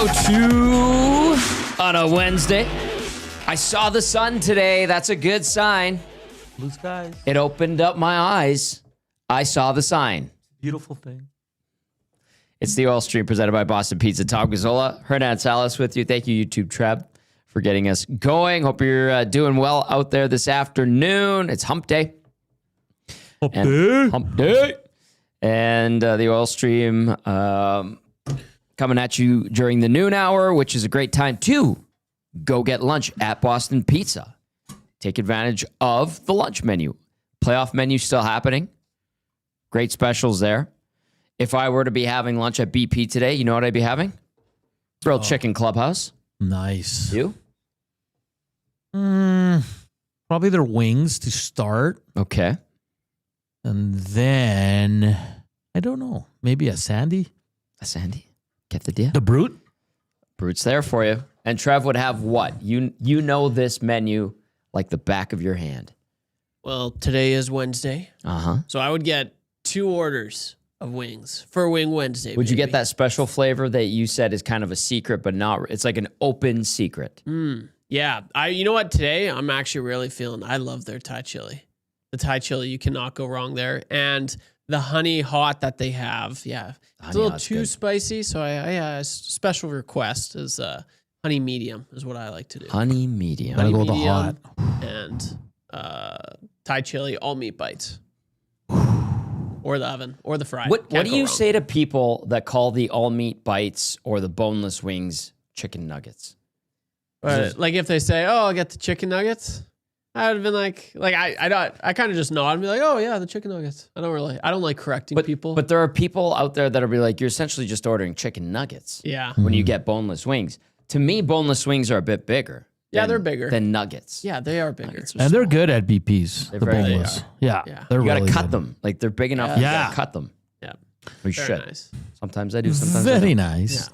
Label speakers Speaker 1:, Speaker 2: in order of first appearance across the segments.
Speaker 1: 7:02 on a Wednesday. I saw the sun today. That's a good sign.
Speaker 2: Blue skies.
Speaker 1: It opened up my eyes. I saw the sign.
Speaker 2: Beautiful thing.
Speaker 1: It's the Oil Stream presented by Boston Pizza. Tom Gazzola, Hernan Salas with you. Thank you, YouTube Treb, for getting us going. Hope you're doing well out there this afternoon. It's hump day.
Speaker 2: Hump day.
Speaker 1: Hump day. And the Oil Stream coming at you during the noon hour, which is a great time to go get lunch at Boston Pizza. Take advantage of the lunch menu. Playoff menu still happening. Great specials there. If I were to be having lunch at BP today, you know what I'd be having? Grilled chicken clubhouse.
Speaker 2: Nice.
Speaker 1: You?
Speaker 2: Probably their wings to start.
Speaker 1: Okay.
Speaker 2: And then, I don't know, maybe a Sandy?
Speaker 1: A Sandy? Get the deal?
Speaker 2: The Brute?
Speaker 1: Brute's there for you. And Trev would have what? You know this menu like the back of your hand.
Speaker 3: Well, today is Wednesday.
Speaker 1: Uh-huh.
Speaker 3: So I would get 2 orders of wings for Wing Wednesday.
Speaker 1: Would you get that special flavor that you said is kind of a secret, but not, it's like an open secret?
Speaker 3: Yeah. You know what? Today, I'm actually really feeling, I love their Thai chili. The Thai chili, you cannot go wrong there. And the honey hot that they have, yeah. It's a little too spicy, so a special request is honey medium is what I like to do.
Speaker 1: Honey medium.
Speaker 2: Gotta go with the hot.
Speaker 3: And Thai chili, all meat bites. Or the oven, or the fry.
Speaker 1: What do you say to people that call the all meat bites or the boneless wings chicken nuggets?
Speaker 3: Like if they say, "Oh, I'll get the chicken nuggets," I would have been like I kind of just nod and be like, "Oh yeah, the chicken nuggets." I don't like correcting people.
Speaker 1: But there are people out there that'll be like, you're essentially just ordering chicken nuggets.
Speaker 3: Yeah.
Speaker 1: When you get boneless wings. To me, boneless wings are a bit bigger.
Speaker 3: Yeah, they're bigger
Speaker 1: than nuggets.
Speaker 3: Yeah, they are bigger.
Speaker 2: And they're good at BP's. The boneless. Yeah.
Speaker 1: You got to
Speaker 2: really
Speaker 1: cut
Speaker 2: good.
Speaker 1: them. Like they're big enough.
Speaker 2: Yeah.
Speaker 1: You got to cut them.
Speaker 3: Yeah.
Speaker 1: We
Speaker 3: Very
Speaker 1: should.
Speaker 3: nice.
Speaker 1: Sometimes I do. Sometimes I
Speaker 2: Very
Speaker 1: don't.
Speaker 2: nice.
Speaker 3: Yeah.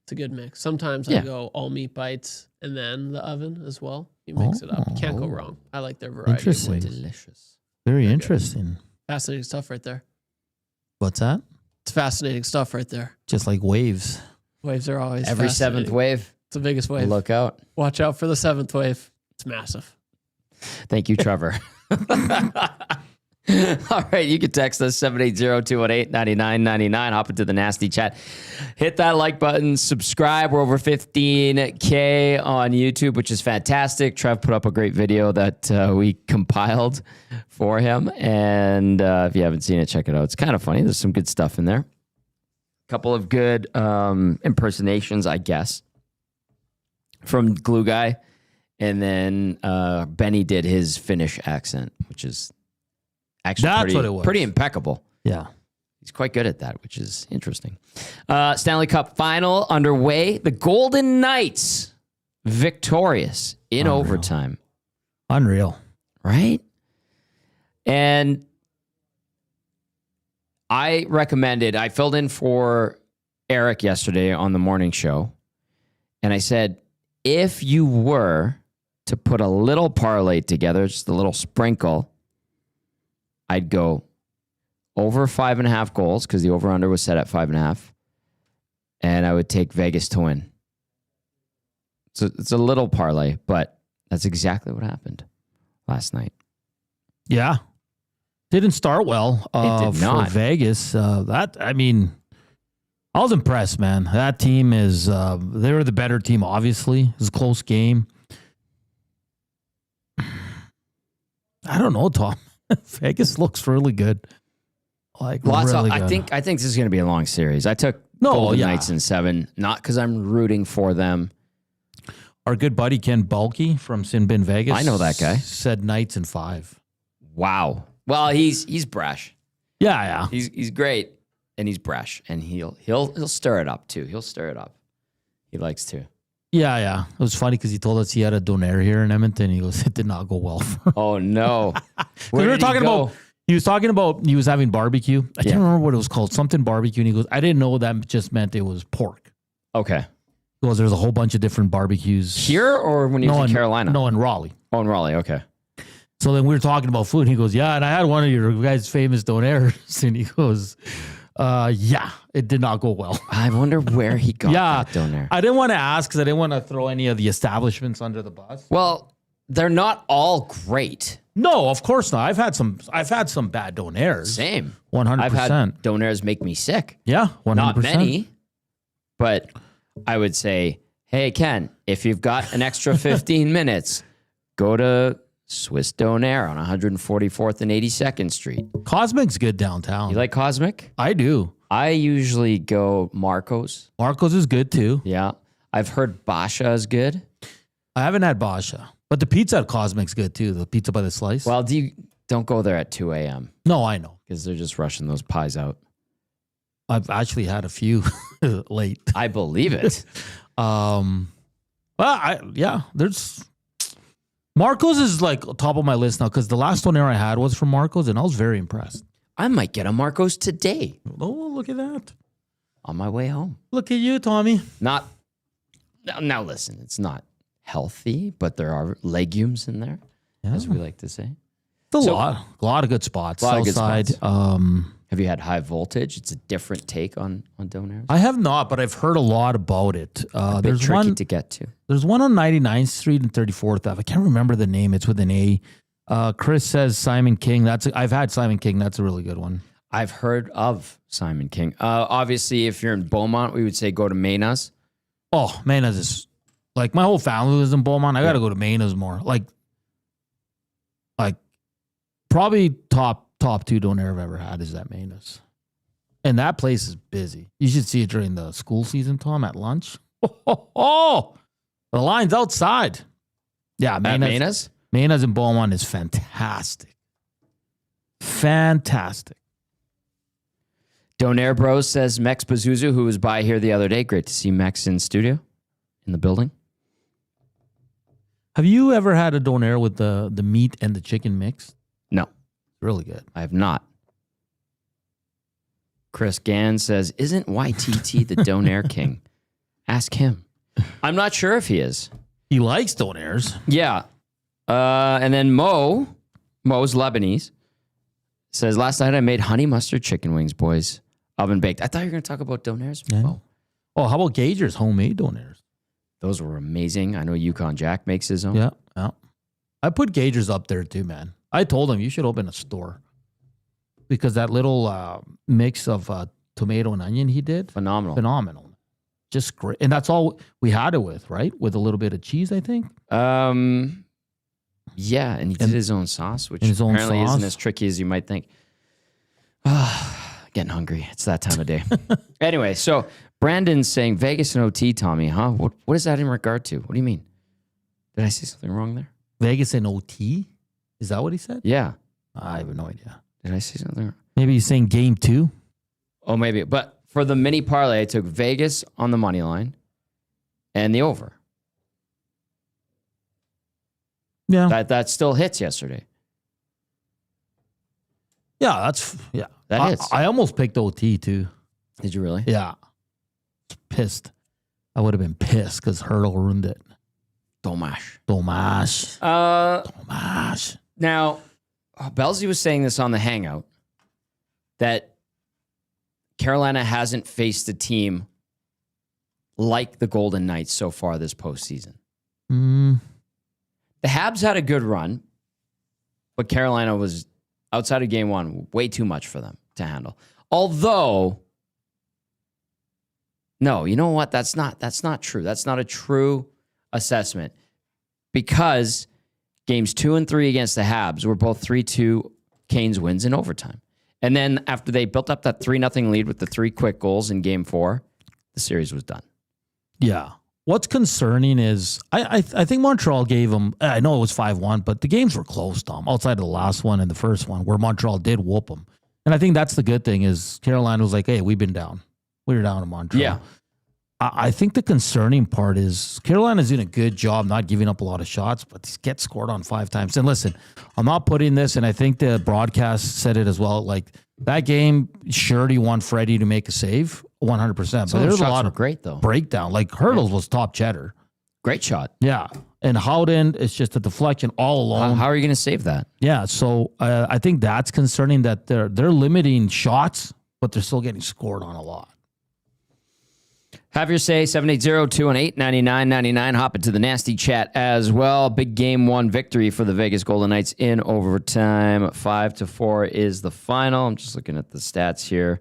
Speaker 3: It's a good mix. Sometimes I go all meat bites and then the oven as well. You mix it up. You can't go wrong. I like their variety.
Speaker 2: Interesting.
Speaker 1: Delicious.
Speaker 2: Very interesting.
Speaker 3: Fascinating stuff right there.
Speaker 2: What's that?
Speaker 3: It's fascinating stuff right there.
Speaker 2: Just like waves.
Speaker 3: Waves are always
Speaker 1: Every
Speaker 3: fascinating.
Speaker 1: 7th wave.
Speaker 3: It's the biggest wave.
Speaker 1: Look out.
Speaker 3: Watch out for the 7th wave. It's massive.
Speaker 1: Thank you, Trevor. All right, you can text us 780-218-9999. Hop into the nasty chat. Hit that like button. Subscribe. We're over 15K on YouTube, which is fantastic. Trev put up a great video that we compiled for him. And if you haven't seen it, check it out. It's kind of funny. There's some good stuff in there. A couple of good impersonations, I guess, from Glue Guy. And then Benny did his Finnish accent, which is actually pretty impeccable.
Speaker 2: Yeah.
Speaker 1: He's quite good at that, which is interesting. Stanley Cup final underway. The Golden Knights victorious in overtime.
Speaker 2: Unreal.
Speaker 1: Right? And I filled in for Eric yesterday on the morning show. And I said, if you were to put a little parlay together, just a little sprinkle, I'd go over 5.5 goals because the over-under was set at 5.5. And I would take Vegas to win. So it's a little parlay, but that's exactly what happened last night.
Speaker 2: Yeah. Didn't start well
Speaker 1: It did not.
Speaker 2: for Vegas. I was impressed, man. That team is, they were the better team, obviously. It was a close game. I don't know, Tom. Vegas looks really good. Like really good.
Speaker 1: I think this is going to be a long series. I took Golden Knights in 7, not because I'm rooting for them.
Speaker 2: Our good buddy Ken Balke from Sin Bin Vegas.
Speaker 1: I know that guy.
Speaker 2: Said Knights in 5.
Speaker 1: Wow. Well, he's brash.
Speaker 2: Yeah.
Speaker 1: He's great, and he's brash, and he'll stir it up too. He'll stir it up. He likes to.
Speaker 2: Yeah. It was funny because he told us he had a donaire here in Edmonton. He goes, it did not go well for him.
Speaker 1: Oh no.
Speaker 2: We were talking about. He was talking about he was having barbecue. I can't remember what it was called. Something barbecue. And he goes, I didn't know that just meant it was pork.
Speaker 1: Okay.
Speaker 2: He goes, there's a whole bunch of different barbecues.
Speaker 1: Here or when he was in Carolina?
Speaker 2: No, in Raleigh.
Speaker 1: Oh, in Raleigh. Okay.
Speaker 2: So then we were talking about food. And he goes, yeah, and I had one of your guys' famous donaires. And he goes, Yeah, it did not go well.
Speaker 1: I wonder where he got that donair.
Speaker 2: I didn't want to ask because I didn't want to throw any of the establishments under the bus.
Speaker 1: Well, they're not all great.
Speaker 2: No, of course not. I've had some bad donairs.
Speaker 1: Same.
Speaker 2: 100%.
Speaker 1: I've had donairs make me sick.
Speaker 2: Yeah, 100%.
Speaker 1: Not many, but I would say, hey, Ken, if you've got an extra 15 minutes, go to Swiss Donair on 144th and 82nd Street.
Speaker 2: Cosmic's good downtown.
Speaker 1: You like Cosmic?
Speaker 2: I do.
Speaker 1: I usually go Marco's.
Speaker 2: Marco's is good too.
Speaker 1: Yeah. I've heard Basha is good.
Speaker 2: I haven't had Basha, but the pizza at Cosmic's good too. The pizza by the slice.
Speaker 1: Well, don't go there at 2 a.m.
Speaker 2: No, I know.
Speaker 1: because they're just rushing those pies out.
Speaker 2: I've actually had a few late.
Speaker 1: I believe it.
Speaker 2: There's Marco's is like top of my list now because the last donair I had was from Marco's and I was very impressed.
Speaker 1: I might get a Marco's today
Speaker 2: Oh, look at that.
Speaker 1: on my way home.
Speaker 2: Look at you, Tommy.
Speaker 1: Now listen, it's not healthy, but there are legumes in there, as we like to say.
Speaker 2: It's a lot of good spots. Southside.
Speaker 1: Have you had High Voltage? It's a different take on donairs.
Speaker 2: I have not, but I've heard a lot about it. There's
Speaker 1: tricky
Speaker 2: one
Speaker 1: to get to.
Speaker 2: There's one on 99th Street and 34th Ave. I can't remember the name. It's with an A. Chris says Simon King. I've had Simon King. That's a really good one.
Speaker 1: I've heard of Simon King. Obviously, if you're in Beaumont, we would say go to Mayna's.
Speaker 2: Oh, Mayna's is like my whole family lives in Beaumont. I got to go to Mayna's more. Like probably top two donair I've ever had is at Mayna's. And that place is busy. You should see it during the school season, Tom, at lunch. Oh, the line's outside. Yeah,
Speaker 1: Mayna's?
Speaker 2: Mayna's in Beaumont is fantastic. Fantastic.
Speaker 1: Donair Bros says Mex Bazuzu, who was by here the other day. Great to see Mex in studio, in the building.
Speaker 2: Have you ever had a donair with the meat and the chicken mix?
Speaker 1: No.
Speaker 2: Really good.
Speaker 1: I have not. Chris Gann says, isn't YTT the Donair King? Ask him. I'm not sure if he is.
Speaker 2: He likes donairs.
Speaker 1: Yeah. And then Mo's Lebanese says, last night I made honey mustard chicken wings, boys. Oven baked. I thought you were going to talk about donairs.
Speaker 2: Yeah. Oh, how about Gager's homemade donairs?
Speaker 1: Those were amazing. I know Yukon Jack makes his own.
Speaker 2: Yeah. I put Gager's up there too, man. I told him you should open a store because that little mix of tomato and onion he did. Phenomenal. Just great. And that's all we had it with, right? With a little bit of cheese, I think.
Speaker 1: Yeah, and he did his own sauce, which apparently isn't as tricky as you might think. Getting hungry. It's that time of day. Anyway, so Brandon's saying Vegas and OT, Tommy, huh? What is that in regard to? What do you mean? Did I say something wrong there?
Speaker 2: Vegas and OT? Is that what he said?
Speaker 1: Yeah.
Speaker 2: I have no idea.
Speaker 1: Did I say something wrong?
Speaker 2: Maybe he's saying game 2?
Speaker 1: Oh, maybe. But for the mini parlay, I took Vegas on the money line and the over.
Speaker 2: Yeah.
Speaker 1: That still hits yesterday.
Speaker 2: Yeah, that hits. I almost picked OT too.
Speaker 1: Did you really?
Speaker 2: Yeah. Pissed. I would have been pissed because Hurdle ruined it.
Speaker 1: Domash. Now, Belsey was saying this on the Hangout, that Carolina hasn't faced a team like the Golden Knights so far this postseason. The Habs had a good run, but Carolina was, outside of game 1, way too much for them to handle. Although, no, you know what? That's not true. That's not a true assessment, because games 2 and 3 against the Habs were both 3-2 Canes wins in overtime. And then after they built up that 3-0 lead with the 3 quick goals in game 4, the series was done.
Speaker 2: Yeah. What's concerning is I think Montreal gave them, I know it was 5-1, but the games were close, Tom, outside of the last one and the first one where Montreal did whoop them. And I think that's the good thing is Carolina was like, hey, we've been down. We were down in Montreal.
Speaker 1: Yeah.
Speaker 2: I think the concerning part is Carolina's doing a good job not giving up a lot of shots, but get scored on 5 times. And listen, I'm not putting this, and I think the broadcast said it as well, like that game, Shirley want Freddie to make a save 100%. But there's a lot of
Speaker 1: great though.
Speaker 2: Breakdown. Like Hurdles was top cheddar.
Speaker 1: Great shot.
Speaker 2: Yeah. And Howden, it's just a deflection all alone.
Speaker 1: How are you going to save that?
Speaker 2: Yeah. So I think that's concerning that they're limiting shots but they're still getting scored on a lot.
Speaker 1: Have your say, 780-218-9999. Hop into the nasty chat as well. Big game 1 victory for the Vegas Golden Knights in overtime. 5-4 is the final. I'm just looking at the stats here.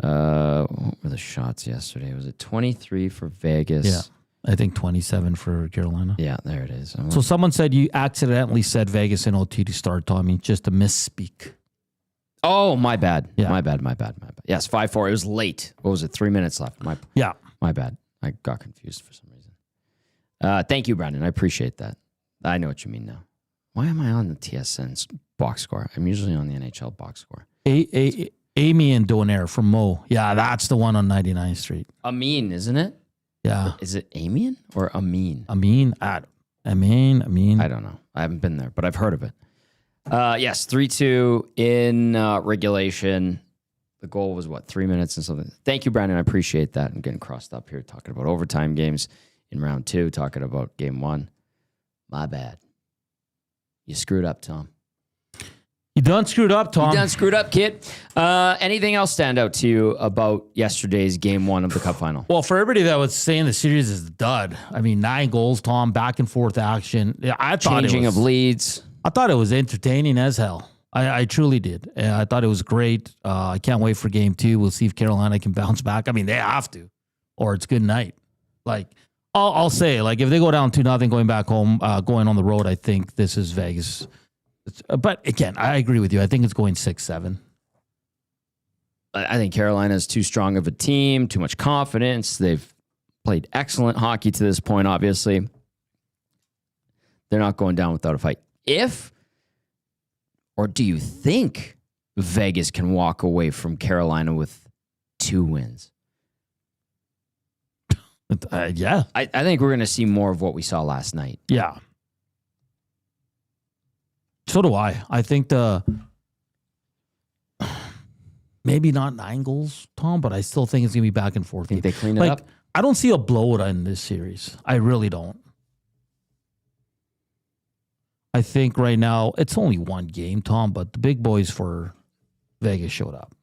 Speaker 1: What were the shots yesterday? Was it 23 for Vegas?
Speaker 2: Yeah, I think 27 for Carolina.
Speaker 1: Yeah, there it is.
Speaker 2: So someone said you accidentally said Vegas in OT to start, Tommy. Just a misspeak.
Speaker 1: Oh, my bad.
Speaker 2: Yeah.
Speaker 1: My bad. Yes, 5-4. It was late. What was it? 3 minutes left. My bad. I got confused for some reason. Thank you, Brandon. I appreciate that. I know what you mean now. Why am I on the TSN box score? I'm usually on the NHL box score.
Speaker 2: Amy and Donaire from Mo. Yeah, that's the one on 99th Street.
Speaker 1: Amin, isn't it?
Speaker 2: Yeah.
Speaker 1: Is it Amian or Amin?
Speaker 2: Amin. I
Speaker 1: don't know. I haven't been there, but I've heard of it. Yes, 3-2 in regulation. The goal was, 3 minutes and something. Thank you, Brandon. I appreciate that. I'm getting crossed up here talking about overtime games in round 2, talking about game 1. My bad. You screwed up, Tom.
Speaker 2: You done screwed up, Tom.
Speaker 1: You done screwed up, kid. Anything else stand out to you about yesterday's game 1 of the Cup final?
Speaker 2: Well, for everybody that was saying the series is a dud, 9 goals, Tom, back and forth action. I thought
Speaker 1: Changing of leads.
Speaker 2: I thought it was entertaining as hell. I truly did. I thought it was great. I can't wait for game 2. We'll see if Carolina can bounce back. They have to, or it's good night. I'll say, if they go down 2-0 going back home, going on the road, I think this is Vegas. But again, I agree with you. I think it's going 6-7.
Speaker 1: I think Carolina is too strong of a team, too much confidence. They've played excellent hockey to this point, obviously. They're not going down without a fight. Or do you think Vegas can walk away from Carolina with 2 wins?
Speaker 2: Yeah.
Speaker 1: I think we're going to see more of what we saw last night.
Speaker 2: Yeah. So do I. I think maybe not 9 goals, Tom, but I still think it's going to be back and forth.
Speaker 1: Think they clean it up?
Speaker 2: I don't see a blowout in this series. I really don't. I think right now it's only 1 game, Tom, but the big boys for Vegas showed up.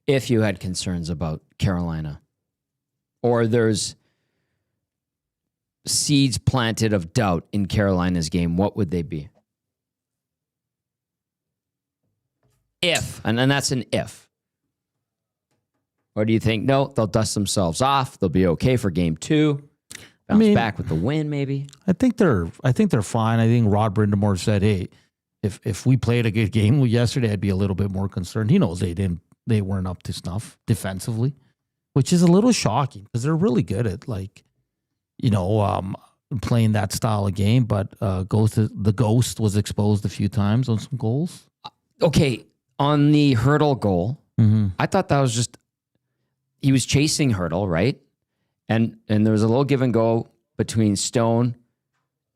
Speaker 1: If you had concerns about Carolina, or there's seeds planted of doubt in Carolina's game, what would they be? If, and then that's an if. Or do you think, no, they'll dust themselves off, they'll be okay for game 2, bounce back with the win maybe?
Speaker 2: I think they're fine. I think Rod Brindamore said, hey, if we played a good game yesterday, I'd be a little bit more concerned. He knows they weren't up to snuff defensively, which is a little shocking because they're really good at playing that style of game. But the Ghost was exposed a few times on some goals.
Speaker 1: Okay, on the Hurdle goal, I thought that was just he was chasing Hurdle, right? And there was a little give and go between Stone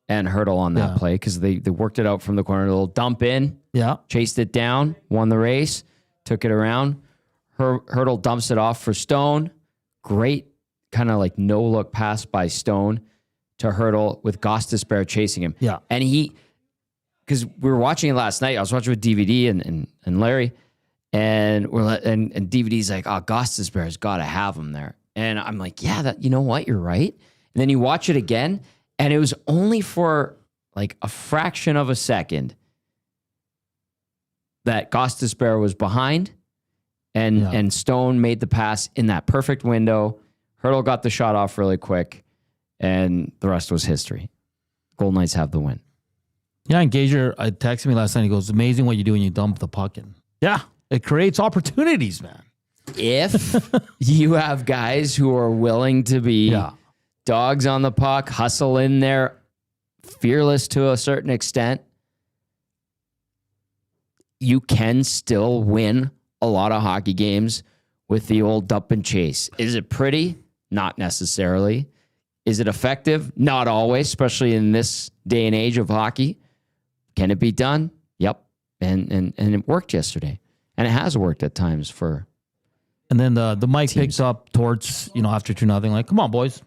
Speaker 1: and Hurdle on that play because they worked it out from the corner, a little dump in, chased it down, won the race, took it around. Hurdle dumps it off for Stone. Great kind of no-look pass by Stone to Hurdle with Gostisbehere chasing him.
Speaker 2: Yeah.
Speaker 1: And because we were watching it last night, I was watching with DVD and Larry, and DVD's like, oh, Gostisbehere's got to have him there. And I'm like, yeah, you know what? You're right. And then you watch it again, and it was only for a fraction of a second that Gostisbehere was behind, and Stone made the pass in that perfect window. Hurdle got the shot off really quick, and the rest was history. Golden Knights have the win.
Speaker 2: Yeah, and Gager texted me last night. He goes, amazing what you do when you dump the puck in. Yeah, it creates opportunities, man.
Speaker 1: If you have guys who are willing to be dogs on the puck, hustle in there, fearless to a certain extent, you can still win a lot of hockey games with the old dump and chase. Is it pretty? Not necessarily. Is it effective? Not always, especially in this day and age of hockey. Can it be done? Yep. And it worked yesterday. And it has worked at times for
Speaker 2: And then the mic
Speaker 1: teams.
Speaker 2: picks up towards, after 2-0, come on, boys.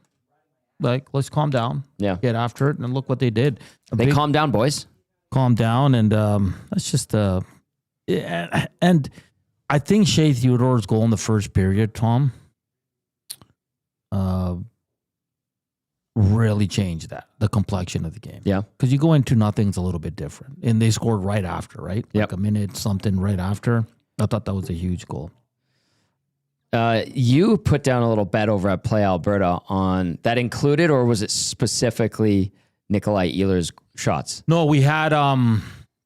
Speaker 2: Let's calm down.
Speaker 1: Yeah.
Speaker 2: Get after it. And look what they did.
Speaker 1: They calmed down, boys.
Speaker 2: Calm down. And that's just, and I think Shea Theodore's goal in the first period, Tom, really changed the complexion of the game.
Speaker 1: Yeah.
Speaker 2: Because you go into nothing's a little bit different. And they scored right after, right?
Speaker 1: Yep.
Speaker 2: Like a minute something right after. I thought that was a huge goal.
Speaker 1: You put down a little bet over at Play Alberta on that included, or was it specifically Nikolai Ehlers' shots?
Speaker 2: No, we had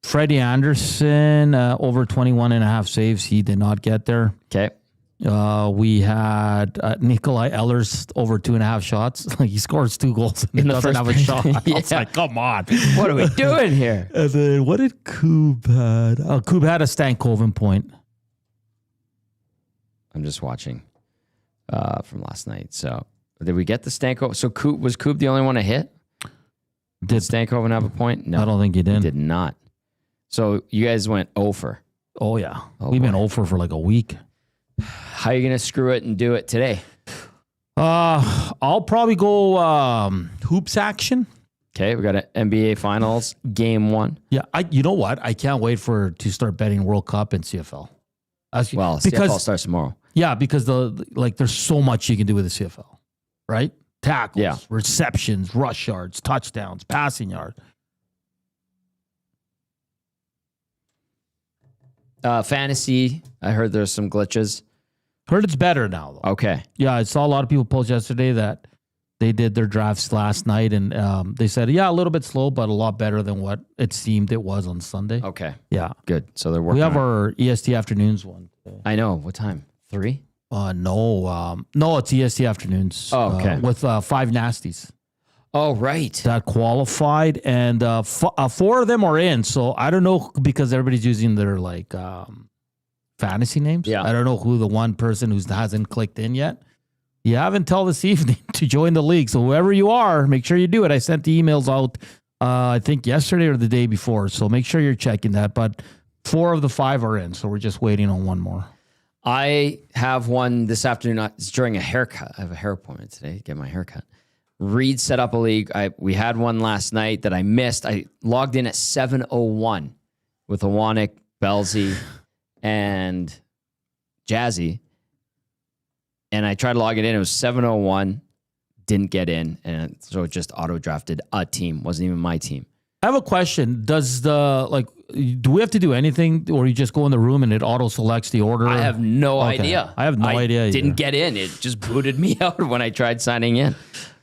Speaker 2: Freddie Anderson over 21.5 saves. He did not get there.
Speaker 1: Okay.
Speaker 2: We had Nikolai Ehlers over 2.5 shots. Like he scores 2 goals and he doesn't have a shot. I was like, come on.
Speaker 1: What are we doing here?
Speaker 2: And then what did Koob had? Koob had a Stankoven point.
Speaker 1: I'm just watching from last night. So did we get the Stankoven? So was Koob the only one to hit? Did Stankoven have a point? No.
Speaker 2: I don't think he did.
Speaker 1: He did not. So you guys went over.
Speaker 2: Oh, yeah. We've been over for like a week.
Speaker 1: How are you going to screw it and do it today?
Speaker 2: I'll probably go hoops action.
Speaker 1: Okay, we got an NBA Finals, Game 1.
Speaker 2: Yeah, you know what? I can't wait to start betting World Cup and CFL.
Speaker 1: CFL starts tomorrow.
Speaker 2: Yeah, because there's so much you can do with the CFL, right? Tackles, receptions, rush yards, touchdowns, passing yard.
Speaker 1: Fantasy, I heard there's some glitches.
Speaker 2: Heard it's better now, though.
Speaker 1: Okay.
Speaker 2: Yeah, I saw a lot of people post yesterday that they did their drafts last night, and they said, a little bit slow, but a lot better than what it seemed it was on Sunday.
Speaker 1: Okay.
Speaker 2: Yeah.
Speaker 1: Good. So they're working.
Speaker 2: We have our EST afternoons one.
Speaker 1: I know. What time? 3?
Speaker 2: No, it's EST afternoons.
Speaker 1: Oh, okay.
Speaker 2: With 5 Nasties.
Speaker 1: Oh, right.
Speaker 2: That qualified, and 4 of them are in. So I don't know, because everybody's using their fantasy names.
Speaker 1: Yeah.
Speaker 2: I don't know who the one person who hasn't clicked in yet. You have until this evening to join the league. So whoever you are, make sure you do it. I sent the emails out, I think yesterday or the day before. So make sure you're checking that. But 4 of the 5 are in. So we're just waiting on one more.
Speaker 1: I have one this afternoon. It's during a haircut. I have a hair appointment today to get my haircut. Reed set up a league. We had one last night that I missed. I logged in at 7:01 with Awanik, Belzy, and Jazzy. And I tried to log it in. It was 7:01. Didn't get in. And so it just auto-drafted a team. Wasn't even my team.
Speaker 2: I have a question. Do we have to do anything, or you just go in the room and it auto-selects the order?
Speaker 1: I have no idea.
Speaker 2: I have no idea either.
Speaker 1: Didn't get in. It just booted me out when I tried signing in.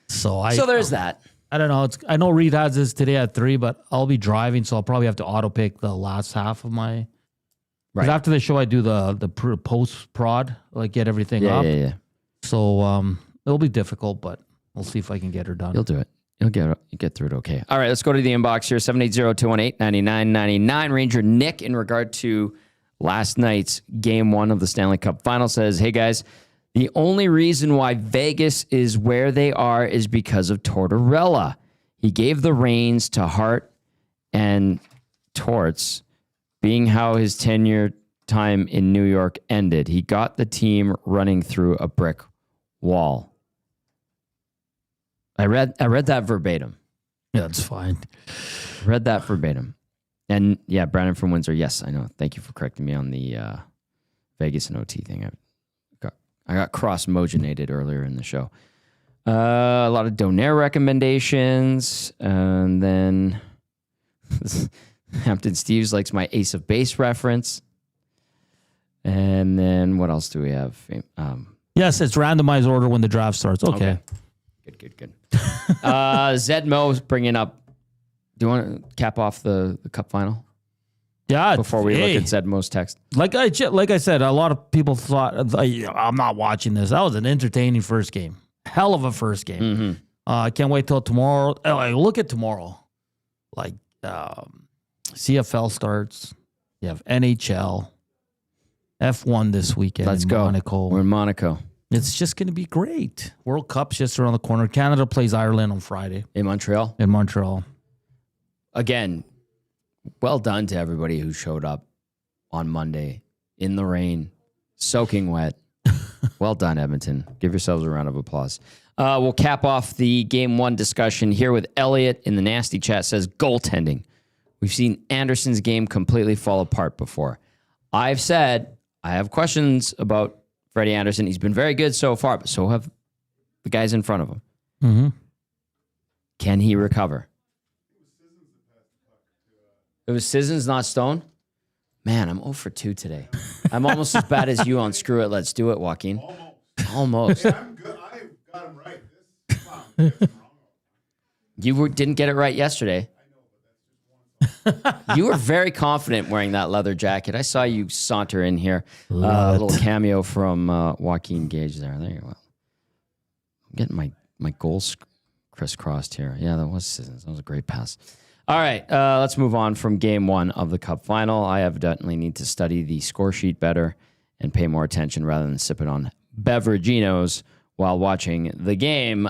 Speaker 2: So
Speaker 1: there's that.
Speaker 2: I don't know. I know Reed has this today at 3, but I'll be driving, so I'll probably have to auto-pick the last half of my... Because after the show, I do the post-prod, get everything up.
Speaker 1: Yeah.
Speaker 2: So it'll be difficult, but we'll see if I can get her done.
Speaker 1: You'll do it. You'll get through it okay. All right, let's go to the inbox here. 780-218-9999. Ranger Nick, in regard to last night's Game 1 of the Stanley Cup Final, says, hey, guys, the only reason why Vegas is where they are is because of Tortorella. He gave the reins to Hart and Torts, being how his tenure time in New York ended. He got the team running through a brick wall. I read that verbatim.
Speaker 2: Yeah, that's fine.
Speaker 1: Read that verbatim. And yeah, Brandon from Windsor. Yes, I know. Thank you for correcting me on the Vegas and OT thing. I got cross-mogenated earlier in the show. A lot of Donaire recommendations. And then Hampton Steves likes my Ace of Base reference. And then what else do we have?
Speaker 2: Yes, it's randomized order when the draft starts. Okay.
Speaker 1: Good. Zedmo's bringing up. Do you want to cap off the cup final?
Speaker 2: Yeah.
Speaker 1: Before we look at Zedmo's text.
Speaker 2: Like I said, a lot of people thought, I'm not watching this. That was an entertaining first game. Hell of a first game.
Speaker 1: Mm-hmm.
Speaker 2: I can't wait till tomorrow. Look at tomorrow. CFL starts. You have NHL. F1 this weekend.
Speaker 1: Let's go.
Speaker 2: Monaco.
Speaker 1: We're in Monaco.
Speaker 2: It's just going to be great. World Cup's just around the corner. Canada plays Ireland on Friday.
Speaker 1: In Montreal?
Speaker 2: In Montreal.
Speaker 1: Again, well done to everybody who showed up on Monday in the rain, soaking wet. Well done, Edmonton. Give yourselves a round of applause. We'll cap off the Game 1 discussion here with Elliot in the Nasty Chat. Says, goaltending. We've seen Anderson's game completely fall apart before. I've said I have questions about Freddie Anderson. He's been very good so far, but so have the guys in front of him.
Speaker 2: Mm-hmm.
Speaker 1: Can he recover? It was Sissons, not Stone? Man, I'm 0 for 2 today. I'm almost as bad as you on Screw It, Let's Do It, Joaquin. Almost.
Speaker 4: Hey, I'm good. I got him right. This
Speaker 1: You didn't get it right yesterday. You were very confident wearing that leather jacket. I saw you saunter in here. A little cameo from Joaquin Gage there. There you go. I'm getting my goals crisscrossed here. Yeah, that was Sissons. That was a great pass. All right, let's move on from game 1 of the Cup final. I evidently need to study the score sheet better and pay more attention rather than sipping on beveraginos while watching the game.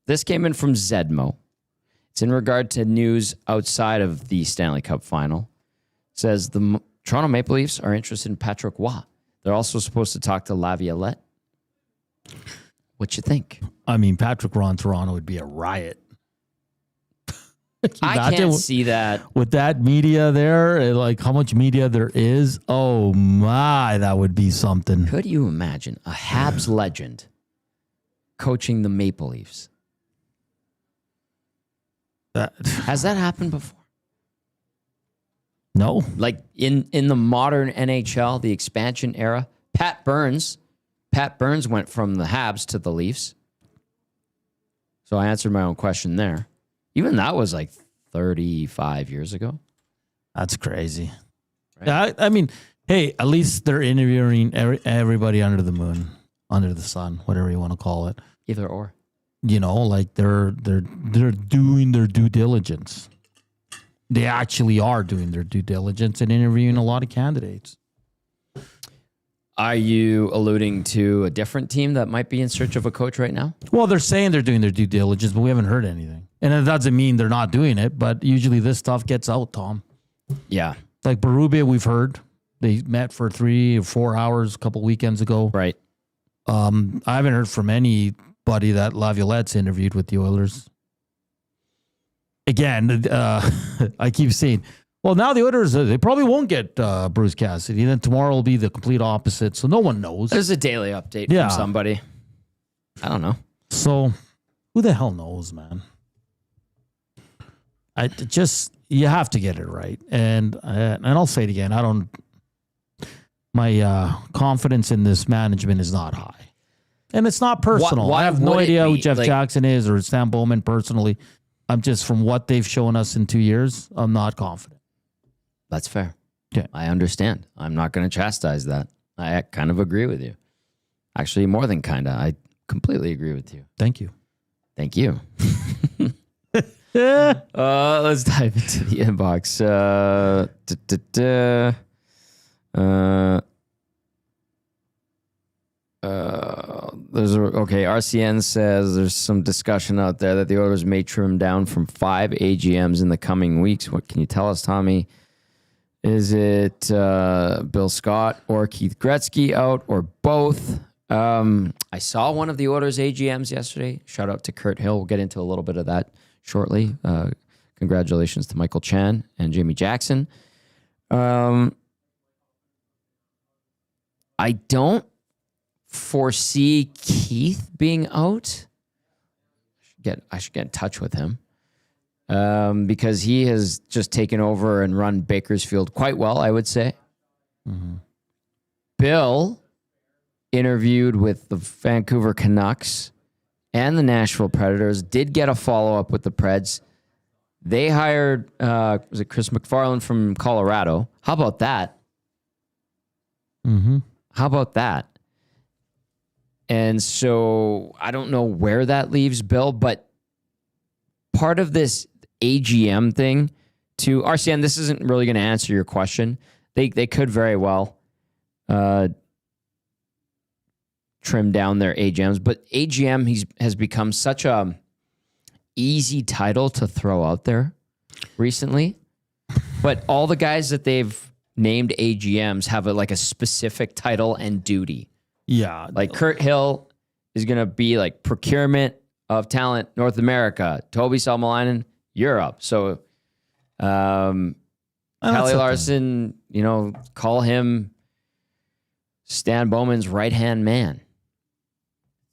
Speaker 1: This came in from Zedmo. It's in regard to news outside of the Stanley Cup final. It says the Toronto Maple Leafs are interested in Patrick Roy. They're also supposed to talk to Laviolette. What you think?
Speaker 2: I mean, Patrick Roy in Toronto would be a riot.
Speaker 1: I can't see that.
Speaker 2: With that media there, like how much media there is, oh my, that would be something.
Speaker 1: Could you imagine a Habs legend coaching the Maple Leafs? Has that happened before?
Speaker 2: No.
Speaker 1: Like in the modern NHL, the expansion era, Pat Burns went from the Habs to the Leafs. So I answered my own question there. Even that was like 35 years ago.
Speaker 2: That's crazy.
Speaker 1: Right?
Speaker 2: Yeah, I mean, hey, at least they're interviewing everybody under the moon, under the sun, whatever you want to call it.
Speaker 1: Either or.
Speaker 2: You know, like they're doing their due diligence. They actually are doing their due diligence and interviewing a lot of candidates.
Speaker 1: Are you alluding to a different team that might be in search of a coach right now?
Speaker 2: Well, they're saying they're doing their due diligence, but we haven't heard anything. And it doesn't mean they're not doing it, but usually this stuff gets out, Tom.
Speaker 1: Yeah.
Speaker 2: Like Berube, we've heard. They met for 3 or 4 hours a couple weekends ago.
Speaker 1: Right.
Speaker 2: I haven't heard from anybody that Laviolette's interviewed with the Oilers. Again, I keep saying, well, now the Oilers, they probably won't get Bruce Cassidy. Then tomorrow will be the complete opposite. So no one knows.
Speaker 1: There's a daily update from somebody. I don't know.
Speaker 2: So who the hell knows, man? You have to get it right. And I'll say it again. My confidence in this management is not high. And it's not personal.
Speaker 1: Why
Speaker 2: I have no idea who Jeff
Speaker 1: like,
Speaker 2: Jackson is or Stan Bowman personally. I'm just, from what they've shown us in 2 years, I'm not confident.
Speaker 1: That's fair.
Speaker 2: Okay.
Speaker 1: I understand. I'm not going to chastise that. I kind of agree with you. Actually, more than kind of. I completely agree with you.
Speaker 2: Thank you.
Speaker 1: Thank you. Let's dive into the inbox. RCN says there's some discussion out there that the Oilers may trim down from 5 AGMs in the coming weeks. What can you tell us, Tommy? Is it Bill Scott or Keith Gretzky out or both? I saw one of the Oilers AGMs yesterday. Shout out to Kurt Hill. We'll get into a little bit of that shortly. Congratulations to Michael Chan and Jamie Jackson. I don't foresee Keith being out. I should get in touch with him because he has just taken over and run Bakersfield quite well, I would say. Mm-hmm. Bill interviewed with the Vancouver Canucks and the Nashville Predators, did get a follow-up with the Preds. They hired, was it Chris McFarland from Colorado? How about that?
Speaker 2: Mm-hmm.
Speaker 1: How about that? And so I don't know where that leaves Bill, but part of this AGM thing to RCN, this isn't really going to answer your question. They could very well trim down their AGMs, but AGM has become such a easy title to throw out there recently. But all the guys that they've named AGMs have a specific title and duty.
Speaker 2: Yeah.
Speaker 1: Like Kurt Hill is going to be like procurement of talent, North America. Toby Salmelainen, Europe. So, Hallie Larson, call him Stan Bowman's right-hand man.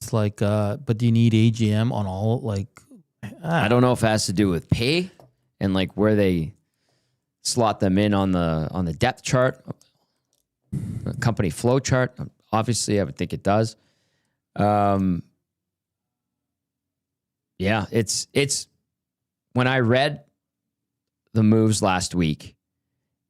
Speaker 2: It's like, but do you need AGM on all, like...
Speaker 1: I don't know if it has to do with pay and like where they slot them in on the depth chart, the company flow chart. Obviously, I would think it does. Yeah, it's when I read the moves last week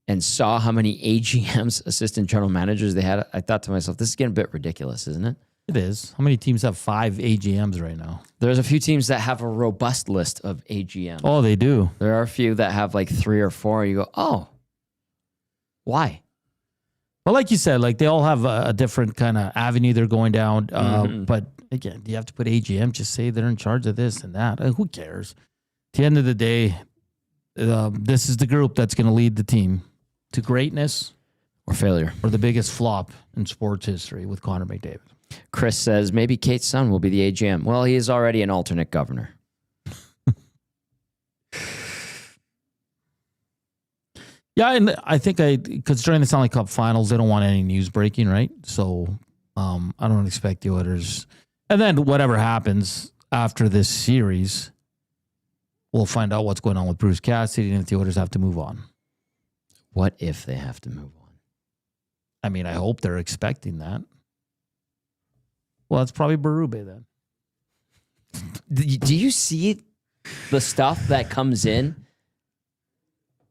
Speaker 1: and saw how many AGMs, assistant general managers, they had, I thought to myself, this is getting a bit ridiculous, isn't it?
Speaker 2: It is. How many teams have 5 AGMs right now?
Speaker 1: There's a few teams that have a robust list of AGMs.
Speaker 2: Oh, they do.
Speaker 1: There are a few that have like 3 or 4. You go, oh, why?
Speaker 2: Well, like you said, like they all have a different kind of avenue they're going down. But again, you have to put AGM, just say they're in charge of this and that. Who cares? At the end of the day, this is the group that's going to lead the team to greatness
Speaker 1: Or failure.
Speaker 2: or the biggest flop in sports history with Connor McDavid.
Speaker 1: Chris says maybe Kate's son will be the AGM. Well, he is already an alternate governor.
Speaker 2: Yeah, and I think because during the Stanley Cup Finals, they don't want any news breaking, right? So I don't expect the Oilers. And then whatever happens after this series, we'll find out what's going on with Bruce Cassidy and if the Oilers have to move on.
Speaker 1: What if they have to move on?
Speaker 2: I mean, I hope they're expecting that. Well, it's probably Berube then.
Speaker 1: Do you see the stuff that comes in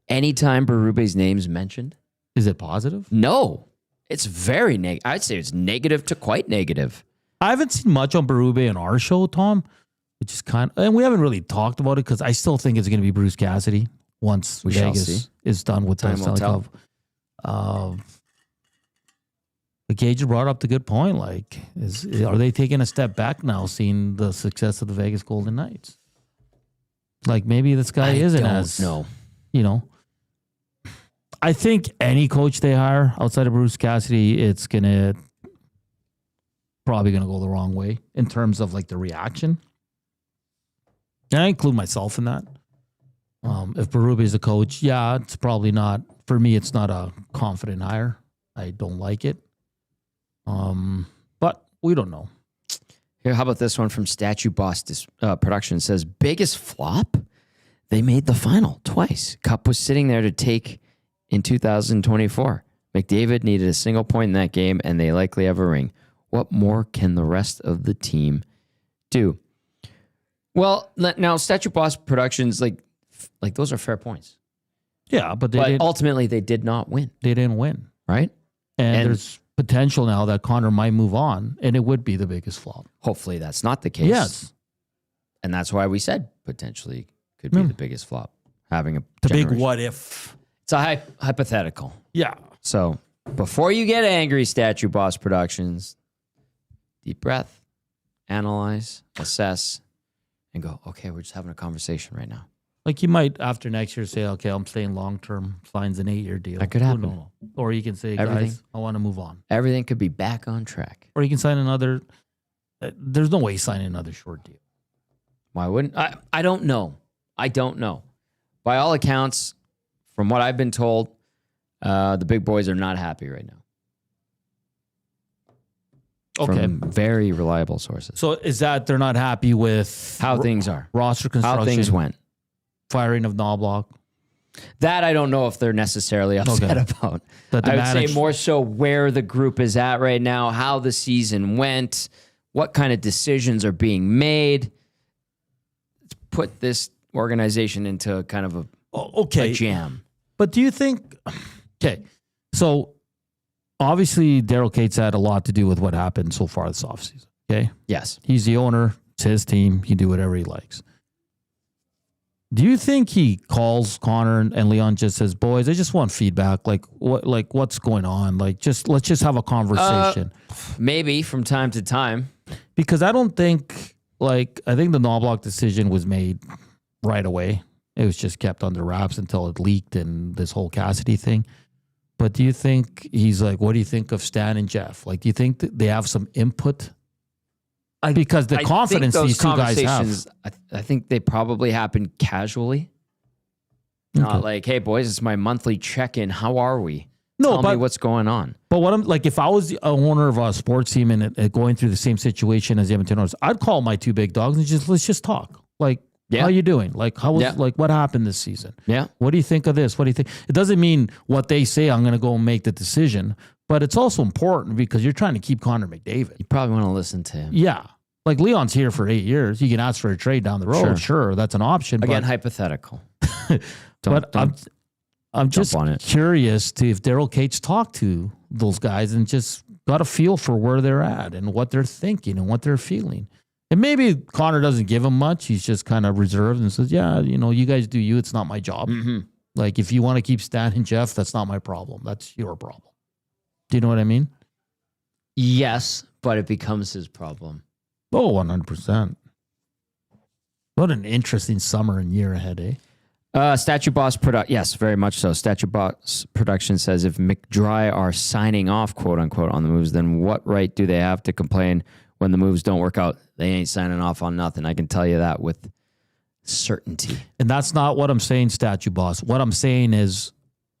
Speaker 1: anytime Berube's name's mentioned?
Speaker 2: Is it positive?
Speaker 1: No. It's very negative. I'd say it's negative to quite negative.
Speaker 2: I haven't seen much on Berube in our show, Tom, which is and we haven't really talked about it because I still think it's going to be Bruce Cassidy once Vegas is done with the Stanley Cup. But Gage brought up the good point. Like, are they taking a step back now, seeing the success of the Vegas Golden Knights? Like, maybe this guy isn't as, you know. I think any coach they hire outside of Bruce Cassidy, it's probably gonna go the wrong way in terms of like the reaction. And I include myself in that. If Berube is a coach, yeah, it's probably not, for me, it's not a confident hire. I don't like it. But we don't know.
Speaker 1: Here, how about this one from Statue Boss Production? It says, biggest flop? They made the final twice. Cup was sitting there to take in 2024. McDavid needed a single point in that game, and they likely have a ring. What more can the rest of the team do? Well, now Statue Boss Productions, like those are fair points.
Speaker 2: Yeah, but
Speaker 1: ultimately they did not win.
Speaker 2: They didn't win,
Speaker 1: right?
Speaker 2: And there's potential now that Connor might move on, and it would be the biggest flop.
Speaker 1: Hopefully that's not the case.
Speaker 2: Yes.
Speaker 1: And that's why we said potentially could be the biggest flop. Having
Speaker 2: the big what if.
Speaker 1: It's a hypothetical.
Speaker 2: Yeah.
Speaker 1: So before you get angry, Statue Boss Productions, deep breath, analyze, assess, and go, okay, we're just having a conversation right now.
Speaker 2: Like you might, after next year, say, okay, I'm staying long-term, signs an 8-year deal.
Speaker 1: That could happen.
Speaker 2: Or you can say, guys, I want to move on.
Speaker 1: Everything could be back on track.
Speaker 2: Or you can sign another, there's no way he's signing another short deal.
Speaker 1: Why wouldn't? I don't know. I don't know. By all accounts, from what I've been told, the big boys are not happy right now.
Speaker 2: Okay.
Speaker 1: From very reliable sources.
Speaker 2: So is that they're not happy with
Speaker 1: how things are?
Speaker 2: Roster construction.
Speaker 1: How things went.
Speaker 2: Firing of Knobloch.
Speaker 1: That I don't know if they're necessarily upset about. I would say more so where the group is at right now, how the season went, what kind of decisions are being made. Let's put this organization into kind of a jam.
Speaker 2: But do you think, okay, so obviously Daryl Cates had a lot to do with what happened so far this offseason, okay?
Speaker 1: Yes.
Speaker 2: He's the owner. It's his team. He can do whatever he likes. Do you think he calls Connor and Leon, just says, boys, I just want feedback. What's going on? Let's just have a conversation.
Speaker 1: Maybe from time to time.
Speaker 2: Because I don't think, I think the Knobloch decision was made right away. It was just kept under wraps until it leaked and this whole Cassidy thing. But do you think he's like, what do you think of Stan and Jeff? Do you think that they have some input? Because the confidence these two guys have.
Speaker 1: I think they probably happen casually. Not like, hey, boys, it's my monthly check-in. How are we? Tell me what's going on.
Speaker 2: But what I'm like, if I was the owner of a sports team and going through the same situation as the Edmonton Oilers, I'd call my two big dogs and let's just talk. Like, how you doing? Like, what happened this season?
Speaker 1: Yeah.
Speaker 2: What do you think of this? What do you think? It doesn't mean what they say, I'm going to go and make the decision, but it's also important because you're trying to keep Connor McDavid.
Speaker 1: You probably want to listen to him.
Speaker 2: Yeah. Like Leon's here for 8 years. You can ask for a trade down the road. Sure, that's an option.
Speaker 1: Again, hypothetical.
Speaker 2: I'm just curious to if Daryl Cates talked to those guys and just got a feel for where they're at and what they're thinking and what they're feeling. And maybe Connor doesn't give him much. He's just kind of reserved and says, yeah, you guys do you. It's not my job. Mm-hmm. Like, if you want to keep Stan and Jeff, that's not my problem. That's your problem. Do you know what I mean?
Speaker 1: Yes, but it becomes his problem.
Speaker 2: Oh, 100%. What an interesting summer and year ahead, eh?
Speaker 1: Statue Boss yes, very much so. Statue Boss Production says if McDry are signing off, quote unquote, on the moves, then what right do they have to complain when the moves don't work out? They ain't signing off on nothing. I can tell you that with certainty.
Speaker 2: And that's not what I'm saying, Statue Boss. What I'm saying is,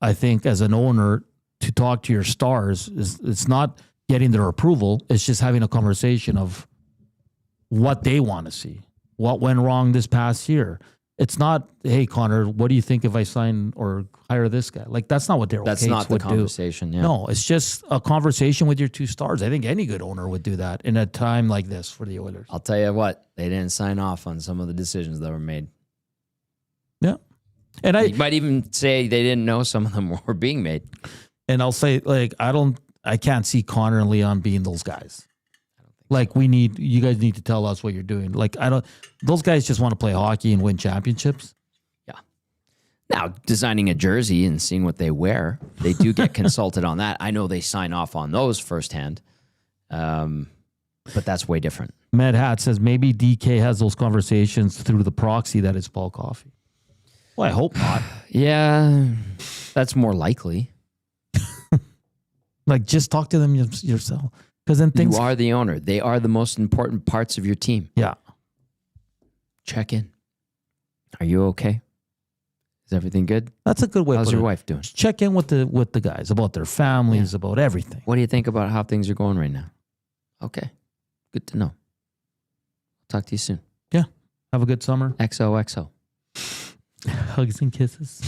Speaker 2: I think as an owner, to talk to your stars is it's not getting their approval. It's just having a conversation of what they want to see, what went wrong this past year. It's not, hey, Connor, what do you think if I sign or hire this guy? Like, that's not what Daryl Cates would do. That's not the
Speaker 1: conversation, yeah.
Speaker 2: No, it's just a conversation with your two stars. I think any good owner would do that in a time like this for the Oilers.
Speaker 1: I'll tell you what, they didn't sign off on some of the decisions that were made.
Speaker 2: Yeah. And
Speaker 1: you might even say they didn't know some of them were being made.
Speaker 2: And I'll say, like, I can't see Connor and Leon being those guys. Like, you guys need to tell us what you're doing. Like, those guys just want to play hockey and win championships.
Speaker 1: Yeah. Now, designing a jersey and seeing what they wear, they do get consulted on that. I know they sign off on those firsthand, but that's way different.
Speaker 2: Mad Hat says maybe DK has those conversations through the proxy that is Paul Coffey. Well, I hope not.
Speaker 1: Yeah, that's more likely.
Speaker 2: Like, just talk to them yourself. Because then
Speaker 1: you are the owner. They are the most important parts of your team.
Speaker 2: Yeah.
Speaker 1: Check in. Are you okay? Is everything good?
Speaker 2: That's a good way.
Speaker 1: How's your wife doing?
Speaker 2: Check in with the guys about their families, about everything.
Speaker 1: What do you think about how things are going right now? Okay. Good to know. Talk to you soon.
Speaker 2: Yeah. Have a good summer.
Speaker 1: XOXO.
Speaker 2: Hugs and kisses.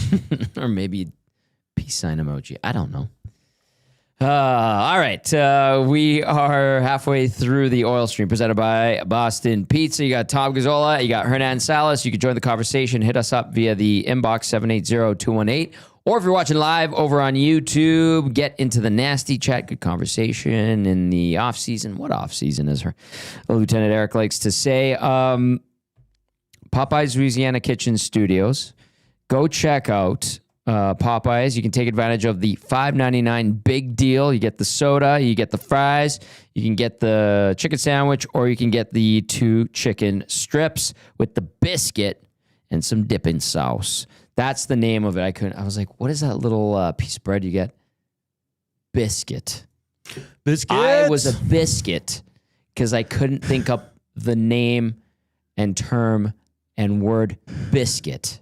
Speaker 1: Or maybe peace sign emoji. I don't know. All right. We are halfway through the oil stream presented by Boston Pizza. You got Tom Gazzola. You got Hernan Salas. You can join the conversation. Hit us up via the inbox 780-218. Or if you're watching live over on YouTube, get into the nasty chat. Good conversation in the off season. What off season is her? Lieutenant Eric likes to say. Popeye's Louisiana Kitchen Studios. Go check out Popeyes. You can take advantage of the $5.99 big deal. You get the soda, you get the fries, you can get the chicken sandwich, or you can get the 2 chicken strips with the biscuit and some dipping sauce. That's the name of it. I was like, what is that little piece of bread you get? Biscuit.
Speaker 2: Biscuit.
Speaker 1: I was a biscuit because I couldn't think up the name and term and word biscuit.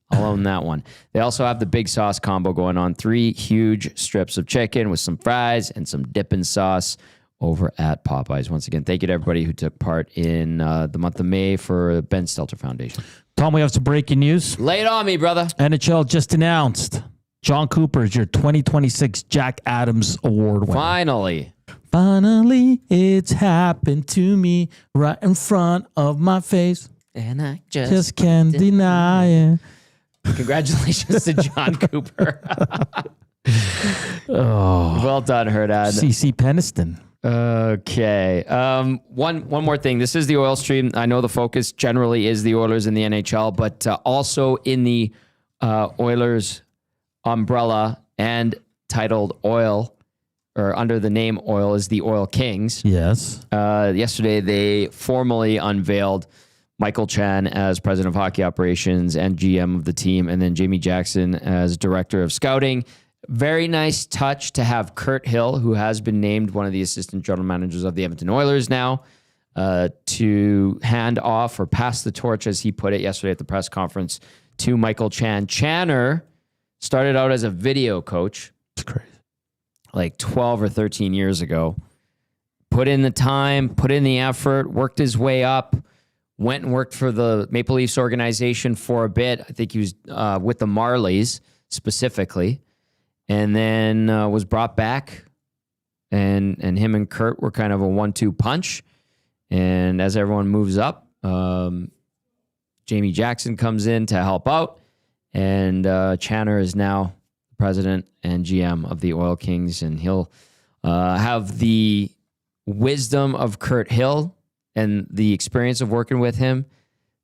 Speaker 1: I'll own that one. They also have the big sauce combo going on. 3 huge strips of chicken with some fries and some dipping sauce over at Popeyes. Once again, thank you to everybody who took part in the month of May for Ben Stelter Foundation.
Speaker 2: Tom, we have some breaking news.
Speaker 1: Lay it on me, brother.
Speaker 2: NHL just announced John Cooper is your 2026 Jack Adams Award winner.
Speaker 1: Finally,
Speaker 2: it's happened to me right in front of my face.
Speaker 1: And I
Speaker 2: just can't deny it.
Speaker 1: Congratulations to John Cooper. Well done, Hernan.
Speaker 2: CC Peniston.
Speaker 1: Okay. One more thing. This is the oil stream. I know the focus generally is the Oilers in the NHL, but also in the Oilers umbrella and titled Oil, or under the name Oil, is the Oil Kings.
Speaker 2: Yes.
Speaker 1: Yesterday, they formally unveiled Michael Chan as president of hockey operations and GM of the team, and then Jamie Jackson as director of scouting. Very nice touch to have Kurt Hill, who has been named one of the assistant general managers of the Edmonton Oilers now, to hand off or pass the torch, as he put it yesterday at the press conference, to Michael Chan. Channer started out as a video coach
Speaker 2: crazy.
Speaker 1: like 12 or 13 years ago. Put in the time, put in the effort, worked his way up, went and worked for the Maple Leafs organization for a bit. I think he was with the Marlies specifically, and then was brought back. And him and Kurt were kind of a 1-2 punch. And as everyone moves up, Jamie Jackson comes in to help out. And Channer is now president and GM of the Oil Kings. And he'll have the wisdom of Kurt Hill and the experience of working with him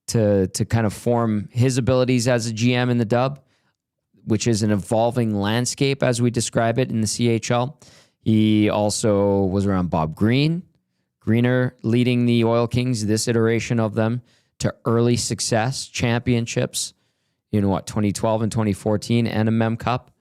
Speaker 1: to kind of form his abilities as a GM in the Dub, which is an evolving landscape as we describe it in the CHL. He also was around Bob Greener leading the Oil Kings, this iteration of them, to early success, championships in 2012 and 2014, and a Mem Cup.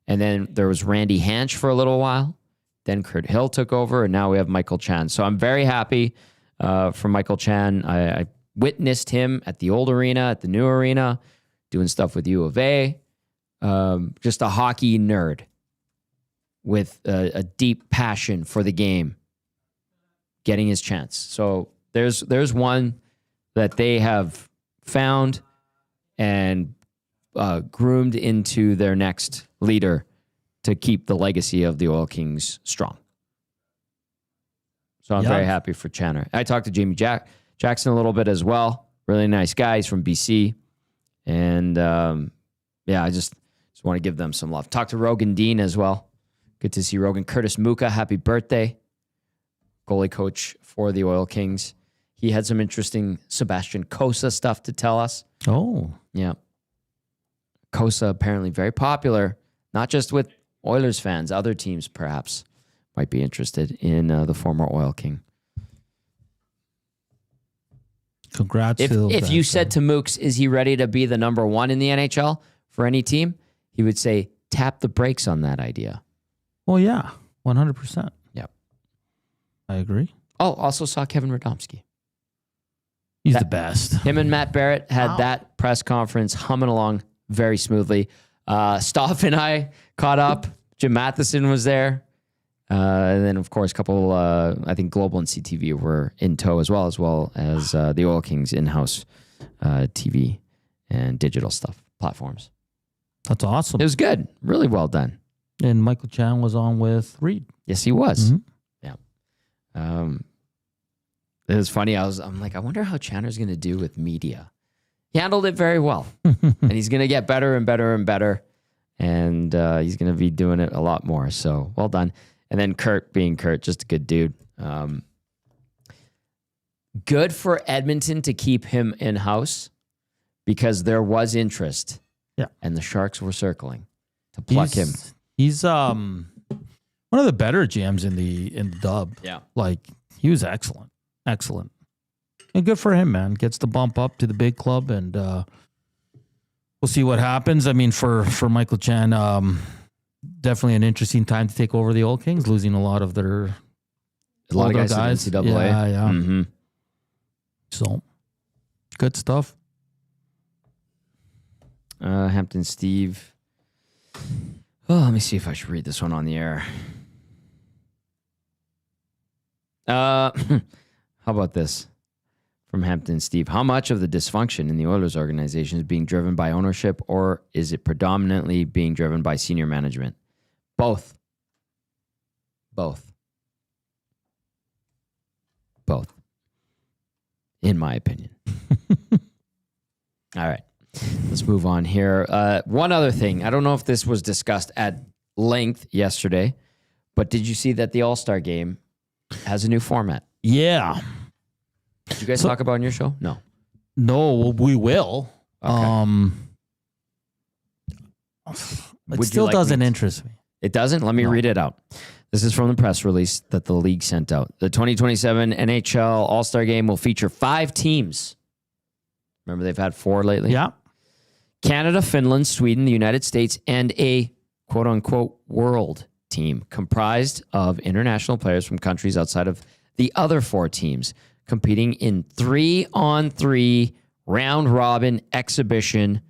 Speaker 1: And then there was Randy Hanch for a little while. Then Kurt Hill took over, and now we have Michael Chan. So I'm very happy for Michael Chan. I witnessed him at the old arena, at the new arena, doing stuff with U of A. Just a hockey nerd with a deep passion for the game, getting his chance. So there's one that they have found and groomed into their next leader to keep the legacy of the Oil Kings strong. So I'm very happy for Channer. I talked to Jamie Jackson a little bit as well. Really nice guy. He's from BC. And I just want to give them some love. Talked to Rogan Dean as well. Good to see Rogan. Curtis Muka, happy birthday. Goalie coach for the Oil Kings. He had some interesting Sebastian Cossa stuff to tell us.
Speaker 2: Oh.
Speaker 1: Yeah. Cossa apparently very popular, not just with Oilers fans, other teams perhaps might be interested in the former Oil King.
Speaker 2: Congrats.
Speaker 1: If you said to Mooks, is he ready to be the number one in the NHL for any team? He would say, tap the brakes on that idea.
Speaker 2: Well, yeah, 100%.
Speaker 1: Yep.
Speaker 2: I agree.
Speaker 1: Oh, also saw Kevin Radomski.
Speaker 2: He's the best.
Speaker 1: Him and Matt Barrett had that press conference humming along very smoothly. Stoff and I caught up. Jim Matheson was there. And then, of course, a couple, I think Global and CTV were in tow as well as the Oil Kings in-house TV and digital stuff, platforms.
Speaker 2: That's awesome.
Speaker 1: It was good. Really well done.
Speaker 2: And Michael Chan was on with Reed.
Speaker 1: Yes, he was.
Speaker 2: Mm-hmm.
Speaker 1: Yeah. It was funny. I'm like, I wonder how Channer's going to do with media. He handled it very well. And he's going to get better and better and better. And he's going to be doing it a lot more. So well done. And then Kurt being Kurt, just a good dude. Good for Edmonton to keep him in-house because there was interest.
Speaker 2: Yeah.
Speaker 1: And the Sharks were circling to pluck him.
Speaker 2: He's one of the better GMs in the Dub.
Speaker 1: Yeah.
Speaker 2: Like, he was excellent. Excellent. And good for him, man. Gets the bump up to the big club, and we'll see what happens. I mean, for Michael Chan, definitely an interesting time to take over the Oil Kings, losing a lot of their
Speaker 1: guys. In NCAA.
Speaker 2: Yeah.
Speaker 1: Mm-hmm.
Speaker 2: So, good stuff.
Speaker 1: Hampton Steve. Oh, let me see if I should read this one on the air. How about this? From Hampton Steve. How much of the dysfunction in the Oilers organization is being driven by ownership, or is it predominantly being driven by senior management? Both. In my opinion. All right. Let's move on here. One other thing. I don't know if this was discussed at length yesterday, but did you see that the All-Star game has a new format?
Speaker 2: Yeah.
Speaker 1: Did you guys talk about it on your show? No.
Speaker 2: No, we will.
Speaker 1: Okay.
Speaker 2: It still doesn't interest me.
Speaker 1: It doesn't? Let me read it out. This is from the press release that the league sent out. The 2027 NHL All-Star Game will feature 5 teams. Remember they've had 4 lately?
Speaker 2: Yeah.
Speaker 1: Canada, Finland, Sweden, the United States, and a quote-unquote world team comprised of international players from countries outside of the other 4 teams competing in 3-on-3 round-robin exhibition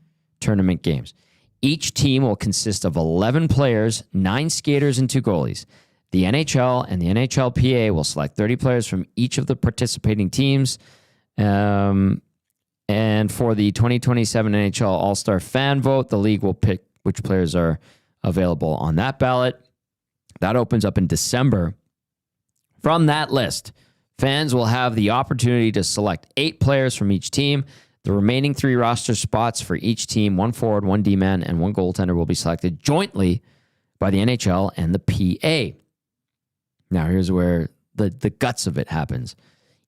Speaker 1: tournament games. Each team will consist of 11 players, 9 skaters, and 2 goalies. The NHL and the NHLPA will select 30 players from each of the participating teams. And for the 2027 NHL All-Star Fan Vote, the league will pick which players are available on that ballot. That opens up in December. From that list, fans will have the opportunity to select 8 players from each team. The remaining 3 roster spots for each team, 1 forward, 1 D-man, and 1 goaltender will be selected jointly by the NHL and the PA. Now, here's where the guts of it happens.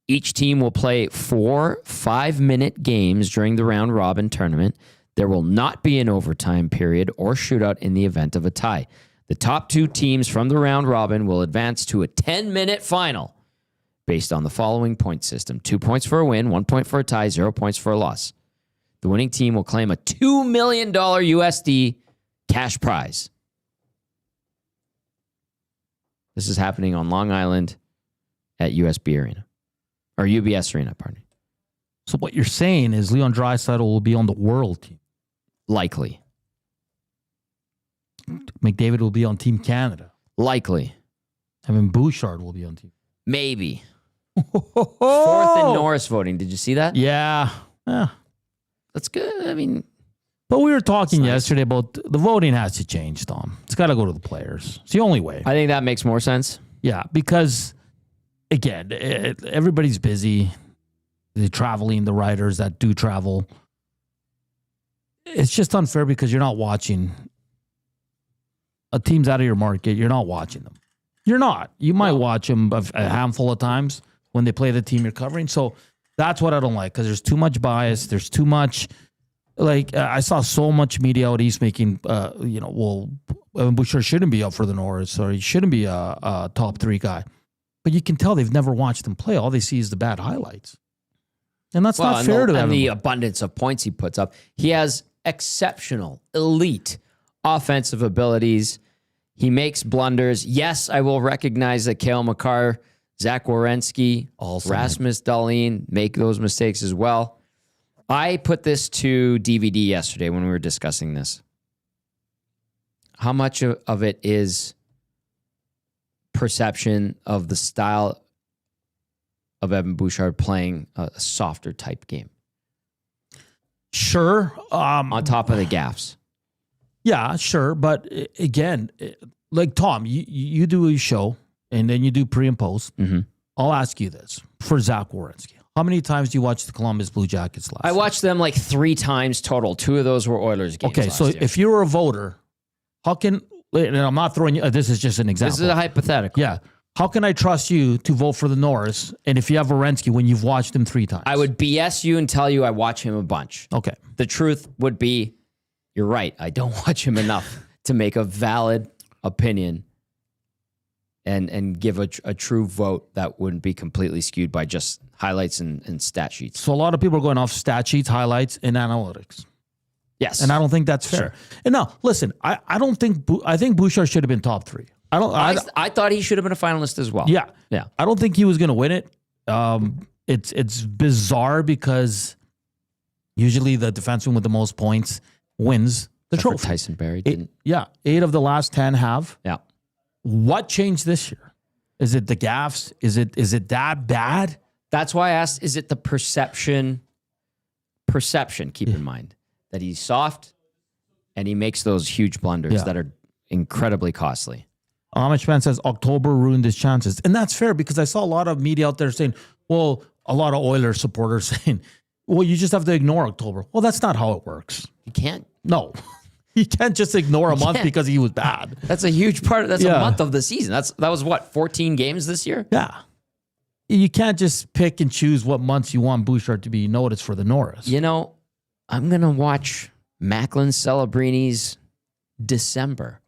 Speaker 1: Each team will play 4 5-minute games during the round-robin tournament. There will not be an overtime period or shootout in the event of a tie. The top 2 teams from the round-robin will advance to a 10-minute final based on the following point system. 2 points for a win, 1 point for a tie, 0 points for a loss. The winning team will claim a $2 million USD cash prize. This is happening on Long Island at UBS Arena. Pardon me.
Speaker 2: So what you're saying is Leon Draisaitl will be on the world team.
Speaker 1: Likely.
Speaker 2: McDavid will be on Team Canada.
Speaker 1: Likely.
Speaker 2: Evan Bouchard will be on team.
Speaker 1: Maybe. 4th in Norris voting. Did you see that?
Speaker 2: Yeah.
Speaker 1: That's good. I mean,
Speaker 2: but we were talking yesterday about the voting has to change, Tom. It's got to go to the players. It's the only way.
Speaker 1: I think that makes more sense.
Speaker 2: Yeah, because, again, everybody's busy. They're traveling, the writers that do travel. It's just unfair because you're not watching. A team's out of your market. You're not watching them. You're not. You might watch them a handful of times when they play the team you're covering. So that's what I don't like because there's too much bias. There's too much. I saw so much media out east making, Evan Bouchard shouldn't be up for the Norris or he shouldn't be a top 3 guy. But you can tell they've never watched him play. All they see is the bad highlights. And that's not fair to him.
Speaker 1: And the abundance of points he puts up. He has exceptional, elite offensive abilities. He makes blunders. Yes, I will recognize that Cale Makar, Zach Werenski, Rasmus Dahlin make those mistakes as well. I put this to DVD yesterday when we were discussing this. How much of it is perception of the style of Evan Bouchard playing a softer type game?
Speaker 2: Sure.
Speaker 1: On top of the gaffes.
Speaker 2: Yeah, sure. But again, like Tom, you do a show and then you do pre and post.
Speaker 1: Mm-hmm.
Speaker 2: I'll ask you this for Zach Werenski. How many times do you watch the Columbus Blue Jackets last
Speaker 1: I watched them like 3 times total. 2 of those were Oilers games.
Speaker 2: Okay, so if you were a voter, how can, and I'm not throwing you, this is just an example.
Speaker 1: This is a hypothetical.
Speaker 2: Yeah. How can I trust you to vote for the Norris? And if you have Werenski when you've watched him 3 times?
Speaker 1: I would BS you and tell you I watch him a bunch.
Speaker 2: Okay.
Speaker 1: The truth would be, you're right. I don't watch him enough to make a valid opinion and give a true vote that wouldn't be completely skewed by just highlights and stat sheets.
Speaker 2: So a lot of people are going off stat sheets, highlights, and analytics.
Speaker 1: Yes.
Speaker 2: And I don't think that's fair.
Speaker 1: Sure.
Speaker 2: And now, listen, I think Bouchard should have been top 3.
Speaker 1: I thought he should have been a finalist as well.
Speaker 2: Yeah.
Speaker 1: Yeah.
Speaker 2: I don't think he was going to win it. It's bizarre because usually the defenseman with the most points wins the
Speaker 1: Except for
Speaker 2: trophy.
Speaker 1: Tyson Barrie didn't.
Speaker 2: 8 of the last 10 have.
Speaker 1: Yeah.
Speaker 2: What changed this year? Is it the gaffes? Is it that bad?
Speaker 1: That's why I asked, is it the perception, keep in mind, that he's soft and he makes those huge blunders that are incredibly costly.
Speaker 2: Amish fan says October ruined his chances. And that's fair because I saw a lot of media out there saying, well, a lot of Oilers supporters saying, well, you just have to ignore October. Well, that's not how it works.
Speaker 1: You can't.
Speaker 2: No. You can't just ignore a month because he was bad.
Speaker 1: That's a huge part. That's a month of the season. That was what, 14 games this year?
Speaker 2: Yeah. You can't just pick and choose what months you want Bouchard to be noticed for the Norris.
Speaker 1: You know, I'm going to watch Macklin Celebrini's December.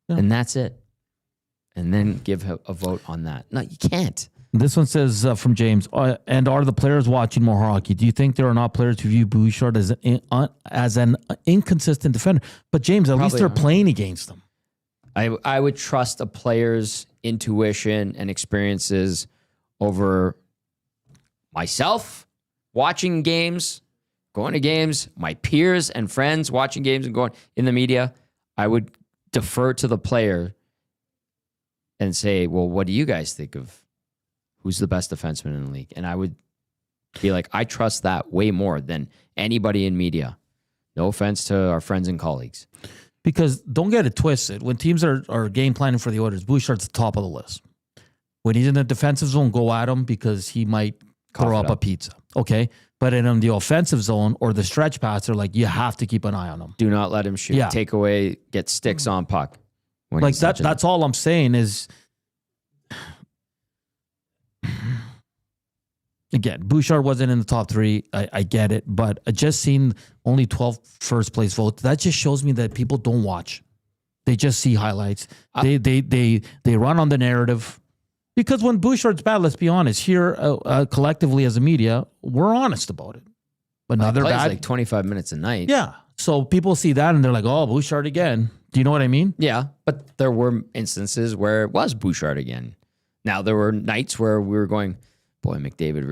Speaker 1: Yeah. And that's it. And then give a vote on that. No, you can't.
Speaker 2: This one says from James, and are the players watching more hockey? Do you think there are not players who view Bouchard as an inconsistent defender? But James, at least they're playing against them.
Speaker 1: I would trust a player's intuition and experiences over myself watching games going to games, my peers and friends watching games and going in the media, I would defer to the player and say, well, what do you guys think of who's the best defenseman in the league? And I would be like, I trust that way more than anybody in media. No offense to our friends and colleagues.
Speaker 2: Because don't get it twisted. When teams are game planning for the Oilers, Bouchard's the top of the list. When he's in the defensive zone, go at him because he might throw up a pizza. Okay? But in the offensive zone or the stretch pass, they're like, you have to keep an eye on him.
Speaker 1: Do not let him shoot.
Speaker 2: Yeah.
Speaker 1: Take away, get sticks on puck.
Speaker 2: Like that's all I'm saying is, again, Bouchard wasn't in the top 3. I get it. But I just seen only 12 first place votes. That just shows me that people don't watch. They just see highlights. They run on the narrative. Because when Bouchard's bad, let's be honest, here collectively as a media, we're honest about it. But now they're bad.
Speaker 1: Like 25 minutes a night.
Speaker 2: Yeah. So people see that and they're like, oh, Bouchard again. Do you know what I mean?
Speaker 1: Yeah. But there were instances where it was Bouchard again. Now, there were nights where we were going, boy, McDavid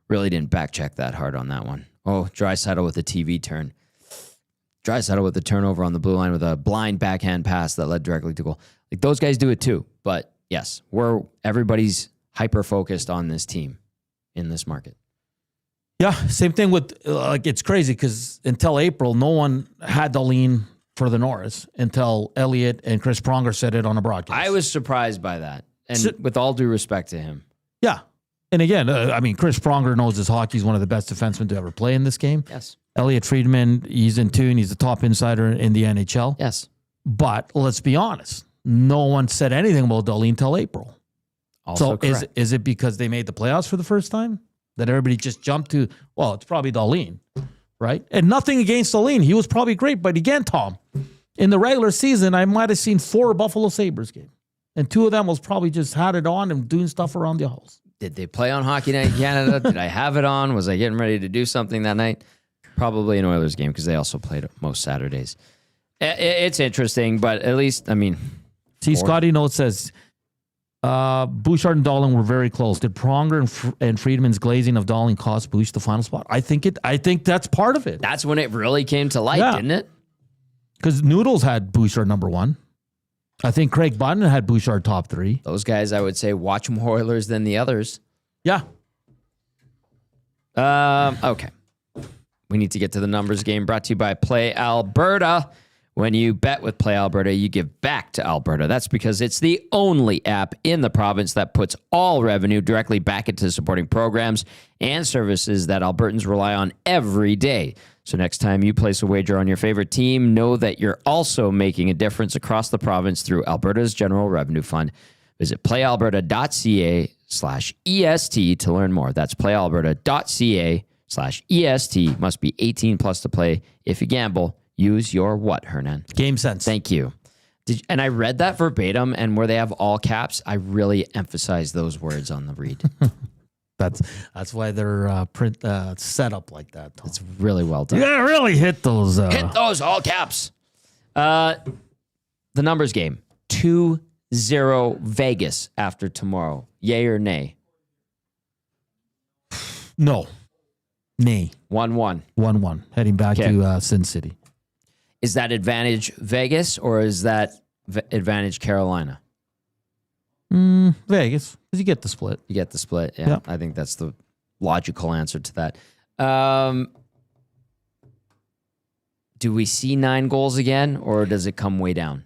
Speaker 1: really didn't back check that hard on that one. Oh, Draisaitl with a TV turn. Draisaitl with a turnover on the blue line with a blind backhand pass that led directly to goal. Like those guys do it too. But yes, everybody's hyper-focused on this team in this market.
Speaker 2: Yeah, same thing with, it's crazy because until April, no one had the lean for the Norris until Elliott and Chris Pronger said it on a broadcast.
Speaker 1: I was surprised by that. And with all due respect to him.
Speaker 2: Yeah. And again, Chris Pronger knows his hockey. He's one of the best defensemen to ever play in this game.
Speaker 1: Yes.
Speaker 2: Elliott Friedman, he's in tune. He's the top insider in the NHL.
Speaker 1: Yes.
Speaker 2: But let's be honest. No one said anything about Darlene until April.
Speaker 1: Also
Speaker 2: so is it because they made the playoffs for the first time that everybody just jumped to, well, it's probably Darlene, right? And nothing against Darlene. He was probably great. But again, Tom, in the regular season, I might have seen 4 Buffalo Sabres games. And 2 of them was probably just had it on and doing stuff around the house.
Speaker 1: Did they play on Hockey Night in Canada? Did I have it on? Was I getting ready to do something that night? Probably an Oilers game because they also played most Saturdays. It's interesting, but at least,
Speaker 2: See, Scotty Note says, Bouchard and Dahlin were very close. Did Pronger and Friedman's glazing of Dahlin cost Bouch the final spot? I think that's part of it.
Speaker 1: That's when it really came to light, didn't it?
Speaker 2: Because Noodles had Bouchard number 1. I think Craig Button had Bouchard top 3.
Speaker 1: Those guys, I would say, watch more Oilers than the others.
Speaker 2: Yeah.
Speaker 1: Okay. We need to get to the numbers game brought to you by Play Alberta. When you bet with Play Alberta, you give back to Alberta. That's because it's the only app in the province that puts all revenue directly back into supporting programs and services that Albertans rely on every day. So next time you place a wager on your favorite team, know that you're also making a difference across the province through Alberta's General Revenue Fund. Visit playalberta.ca/EST to learn more. That's playalberta.ca/EST. Must be 18 plus to play. If you gamble, use your what, Hernan?
Speaker 2: Game sense.
Speaker 1: Thank you. And I read that verbatim, and where they have all caps, I really emphasize those words on the read.
Speaker 2: That's why they're set up like that, Tom.
Speaker 1: It's really well done.
Speaker 2: You gotta really hit those.
Speaker 1: Hit those all caps. The numbers game. 2-0 Vegas after tomorrow. Yay or nay?
Speaker 2: No. Nay.
Speaker 1: 1-1.
Speaker 2: 1-1. Heading back to Sin City.
Speaker 1: Is that advantage Vegas or is that advantage Carolina?
Speaker 2: Vegas, because you get the split.
Speaker 1: You get the split. Yeah. I think that's the logical answer to that. Do we see 9 goals again, or does it come way down?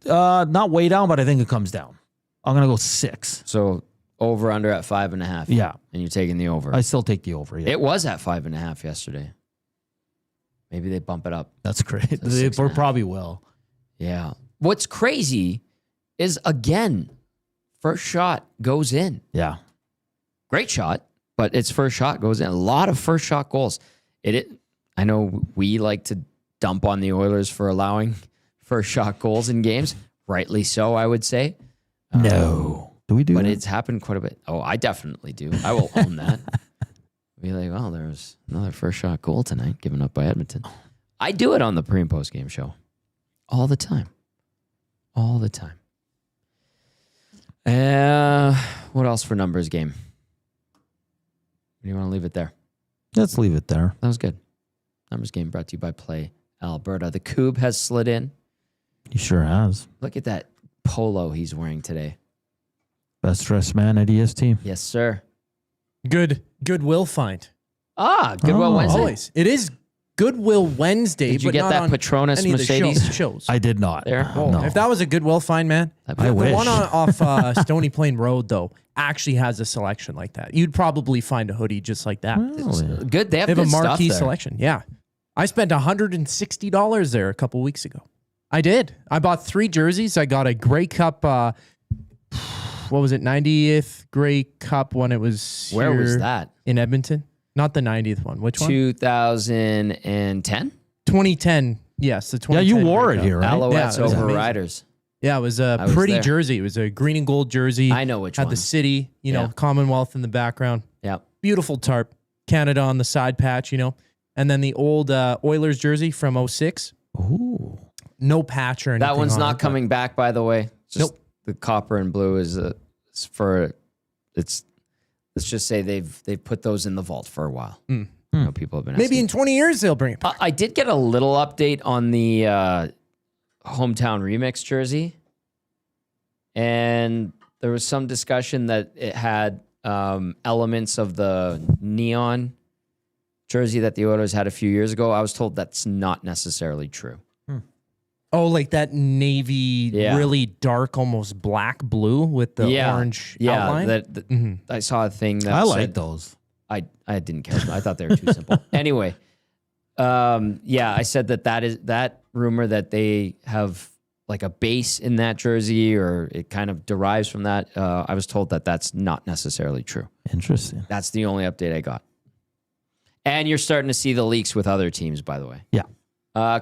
Speaker 2: Not way down, but I think it comes down. I'm going to go 6.
Speaker 1: So over under at 5.5.
Speaker 2: Yeah.
Speaker 1: And you're taking the over.
Speaker 2: I still take the over. Yeah.
Speaker 1: It was at 5.5 yesterday. Maybe they bump it up.
Speaker 2: That's great. They probably will.
Speaker 1: Yeah. What's crazy is, again, first shot goes in.
Speaker 2: Yeah.
Speaker 1: Great shot, but its first shot goes in. A lot of first shot goals. I know we like to dump on the Oilers for allowing first shot goals in games. Rightly so, I would say.
Speaker 2: No. Do we do
Speaker 1: But
Speaker 2: that?
Speaker 1: it's happened quite a bit. Oh, I definitely do. I will own that. Be like, well, there was another first shot goal tonight given up by Edmonton. I do it on the pre and post game show. All the time. All the time. What else for numbers game? Do you want to leave it there?
Speaker 2: Let's leave it there.
Speaker 1: That was good. Numbers game brought to you by Play Alberta. The Coob has slid in.
Speaker 2: He sure has.
Speaker 1: Look at that polo he's wearing today.
Speaker 2: Best dressed man at EST.
Speaker 1: Yes, sir.
Speaker 5: Goodwill find.
Speaker 1: Goodwill Wednesday.
Speaker 5: Always. It is Goodwill Wednesday.
Speaker 1: Did you
Speaker 5: but
Speaker 1: get
Speaker 5: not
Speaker 1: that
Speaker 5: on
Speaker 1: Patronus
Speaker 5: any of the
Speaker 1: Mercedes?
Speaker 5: shows.
Speaker 2: I did not.
Speaker 1: There?
Speaker 2: No.
Speaker 5: If that was a Goodwill find, man.
Speaker 2: I wish.
Speaker 5: The one off Stony Plain Road, though, actually has a selection like that. You'd probably find a hoodie just like that.
Speaker 2: Really?
Speaker 1: Good. They have
Speaker 5: They have
Speaker 1: good
Speaker 5: a
Speaker 1: stuff
Speaker 5: marquee
Speaker 1: there.
Speaker 5: selection. Yeah. I spent $160 there a couple weeks ago. I did. I bought 3 jerseys. I got a Grey Cup, what was it, 90th Grey Cup when it was
Speaker 1: Where was
Speaker 5: here
Speaker 1: that?
Speaker 5: in Edmonton. Not the 90th one. Which one?
Speaker 1: 2010?
Speaker 5: 2010. Yes, the 2010.
Speaker 2: Yeah, you wore
Speaker 5: Grey
Speaker 2: it
Speaker 5: Cup.
Speaker 2: here, right?
Speaker 1: Alouettes
Speaker 5: Yeah, it was
Speaker 1: over
Speaker 5: amazing.
Speaker 1: Riders.
Speaker 5: Yeah, it was
Speaker 1: I
Speaker 5: a
Speaker 1: was
Speaker 5: pretty
Speaker 1: there.
Speaker 5: jersey. It was a green and gold jersey.
Speaker 1: I know which
Speaker 5: Had
Speaker 1: one.
Speaker 5: the city,
Speaker 1: Yeah.
Speaker 5: Commonwealth in the background.
Speaker 1: Yeah.
Speaker 5: Beautiful tarp. Canada on the side patch, And then the old Oilers jersey from 06.
Speaker 2: Ooh.
Speaker 5: No patch or anything.
Speaker 1: That one's
Speaker 5: on
Speaker 1: not
Speaker 5: it, but-
Speaker 1: coming back, by the way. Just
Speaker 5: Nope.
Speaker 1: The copper and blue is it's for it's. Let's just say they've put those in the vault for a while.
Speaker 5: Mm.
Speaker 1: You know, people have been
Speaker 5: Maybe
Speaker 1: asking.
Speaker 5: in 20 years they'll bring it back.
Speaker 1: I did get a little update on the hometown remix jersey, and there was some discussion that it had elements of the neon jersey that the Oilers had a few years ago. I was told that's not necessarily true.
Speaker 5: Oh, like that navy,
Speaker 1: Yeah.
Speaker 5: really dark, almost black blue with the orange outline.
Speaker 1: That I saw a thing that
Speaker 2: I
Speaker 1: said,
Speaker 2: like those.
Speaker 1: I didn't care. I thought they were too simple. Anyway, I said that rumor that they have like a base in that jersey or it kind of derives from that. I was told that that's not necessarily true.
Speaker 2: Interesting.
Speaker 1: That's the only update I got. And you're starting to see the leaks with other teams, by the way.
Speaker 2: Yeah.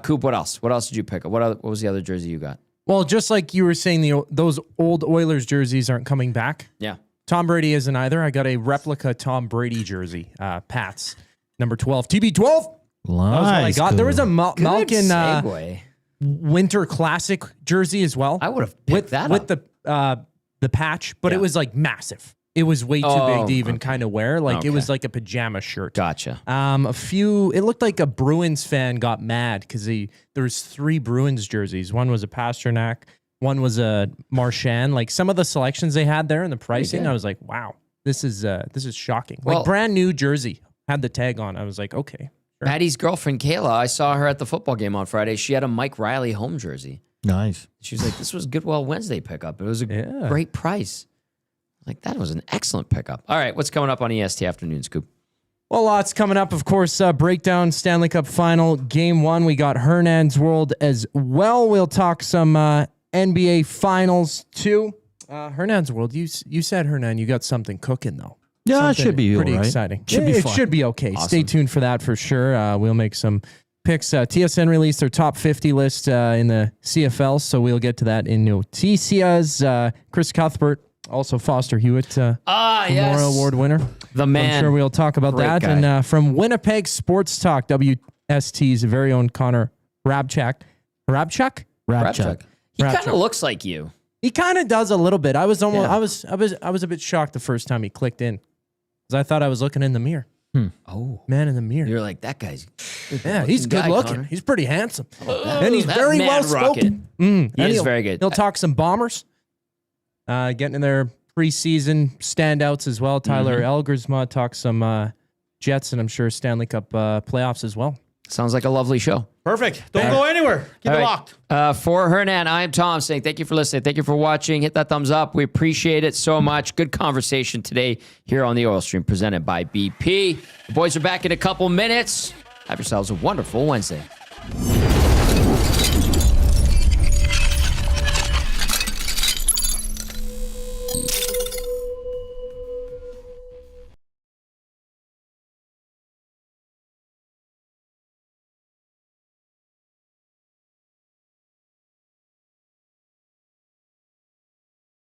Speaker 1: Coop, what else? What else did you pick up? What was the other jersey you got?
Speaker 5: Well, just like you were saying, those old Oilers jerseys aren't coming back.
Speaker 1: Yeah.
Speaker 5: Tom Brady isn't either. I got a replica Tom Brady jersey, Pats, number 12, TB12.
Speaker 2: Nice.
Speaker 5: That was what I got. There was a Malkin
Speaker 1: segue.
Speaker 5: Winter Classic jersey as well.
Speaker 1: I would have picked that
Speaker 5: with
Speaker 1: up.
Speaker 5: the patch, but
Speaker 1: Yeah.
Speaker 5: it was like massive. It was way too big to even kind of wear. Like it was
Speaker 1: Okay.
Speaker 5: like a pajama shirt.
Speaker 1: Gotcha.
Speaker 5: It looked like a Bruins fan got mad because there was 3 Bruins jerseys. One was a Pasternak, one was a Marchand. Like some of the selections they had there and the pricing,
Speaker 1: good.
Speaker 5: I was like, wow, this is shocking.
Speaker 1: Well-
Speaker 5: Like brand new jersey had the tag on. I was like, okay.
Speaker 1: Maddie's girlfriend, Kayla, I saw her at the football game on Friday. She had a Mike Riley home jersey.
Speaker 2: Nice.
Speaker 1: She was like, this was Goodwill Wednesday pickup. It was a
Speaker 5: Yeah.
Speaker 1: great price. Like, that was an excellent pickup. All right, what's coming up on EST Afternoon Scoop?
Speaker 5: Well, lots coming up, of course. Breakdown Stanley Cup Final Game 1. We got Hernan's World as well. We'll talk some NBA Finals too. Hernan's World. You said, Hernan, you got something cooking though.
Speaker 2: Yeah, it
Speaker 5: Something
Speaker 2: should be
Speaker 5: pretty
Speaker 2: all right.
Speaker 5: exciting.
Speaker 2: Should be
Speaker 5: It
Speaker 2: fun.
Speaker 5: should be okay.
Speaker 1: Awesome.
Speaker 5: Stay tuned for that for sure. We'll make some picks. TSN released their top 50 list in the CFL, so we'll get to that in noticias. Chris Cuthbert, also Foster Hewitt, Memorial Award winner.
Speaker 1: The man.
Speaker 5: I'm sure we'll talk about
Speaker 1: Great
Speaker 5: that.
Speaker 1: guy.
Speaker 5: And from Winnipeg Sports Talk, WST's very own Connor Rabchuk. Rabchuk?
Speaker 1: Rapchuk. He kind
Speaker 5: Rapchuk.
Speaker 1: of looks like you.
Speaker 5: He kind of does a little bit. I was almost.
Speaker 1: Yeah.
Speaker 5: I was a bit shocked the first time he clicked in, because I thought I was looking in the mirror.
Speaker 1: Oh.
Speaker 5: Man in the mirror.
Speaker 1: You're like, that guy's
Speaker 5: Yeah, he's good
Speaker 1: guy,
Speaker 5: looking.
Speaker 1: Connor.
Speaker 5: He's pretty handsome,
Speaker 1: that?
Speaker 5: and he's
Speaker 1: That
Speaker 5: very
Speaker 1: man
Speaker 5: well spoken.
Speaker 1: He
Speaker 5: And
Speaker 1: is
Speaker 5: he'll-
Speaker 1: very good.
Speaker 5: He'll talk some Bombers, getting in their preseason standouts as well. Tyler Elgersma talks some Jets, and I'm sure Stanley Cup playoffs as well.
Speaker 1: Sounds like a lovely show.
Speaker 2: Perfect. Don't go anywhere. Keep
Speaker 1: All
Speaker 2: it
Speaker 1: right.
Speaker 2: locked.
Speaker 1: For Hernan, I am Tom saying thank you for listening. Thank you for watching. Hit that thumbs up. We appreciate it so much. Good conversation today here on the Oil Stream presented by BP. The boys are back in a couple minutes. Have yourselves a wonderful Wednesday.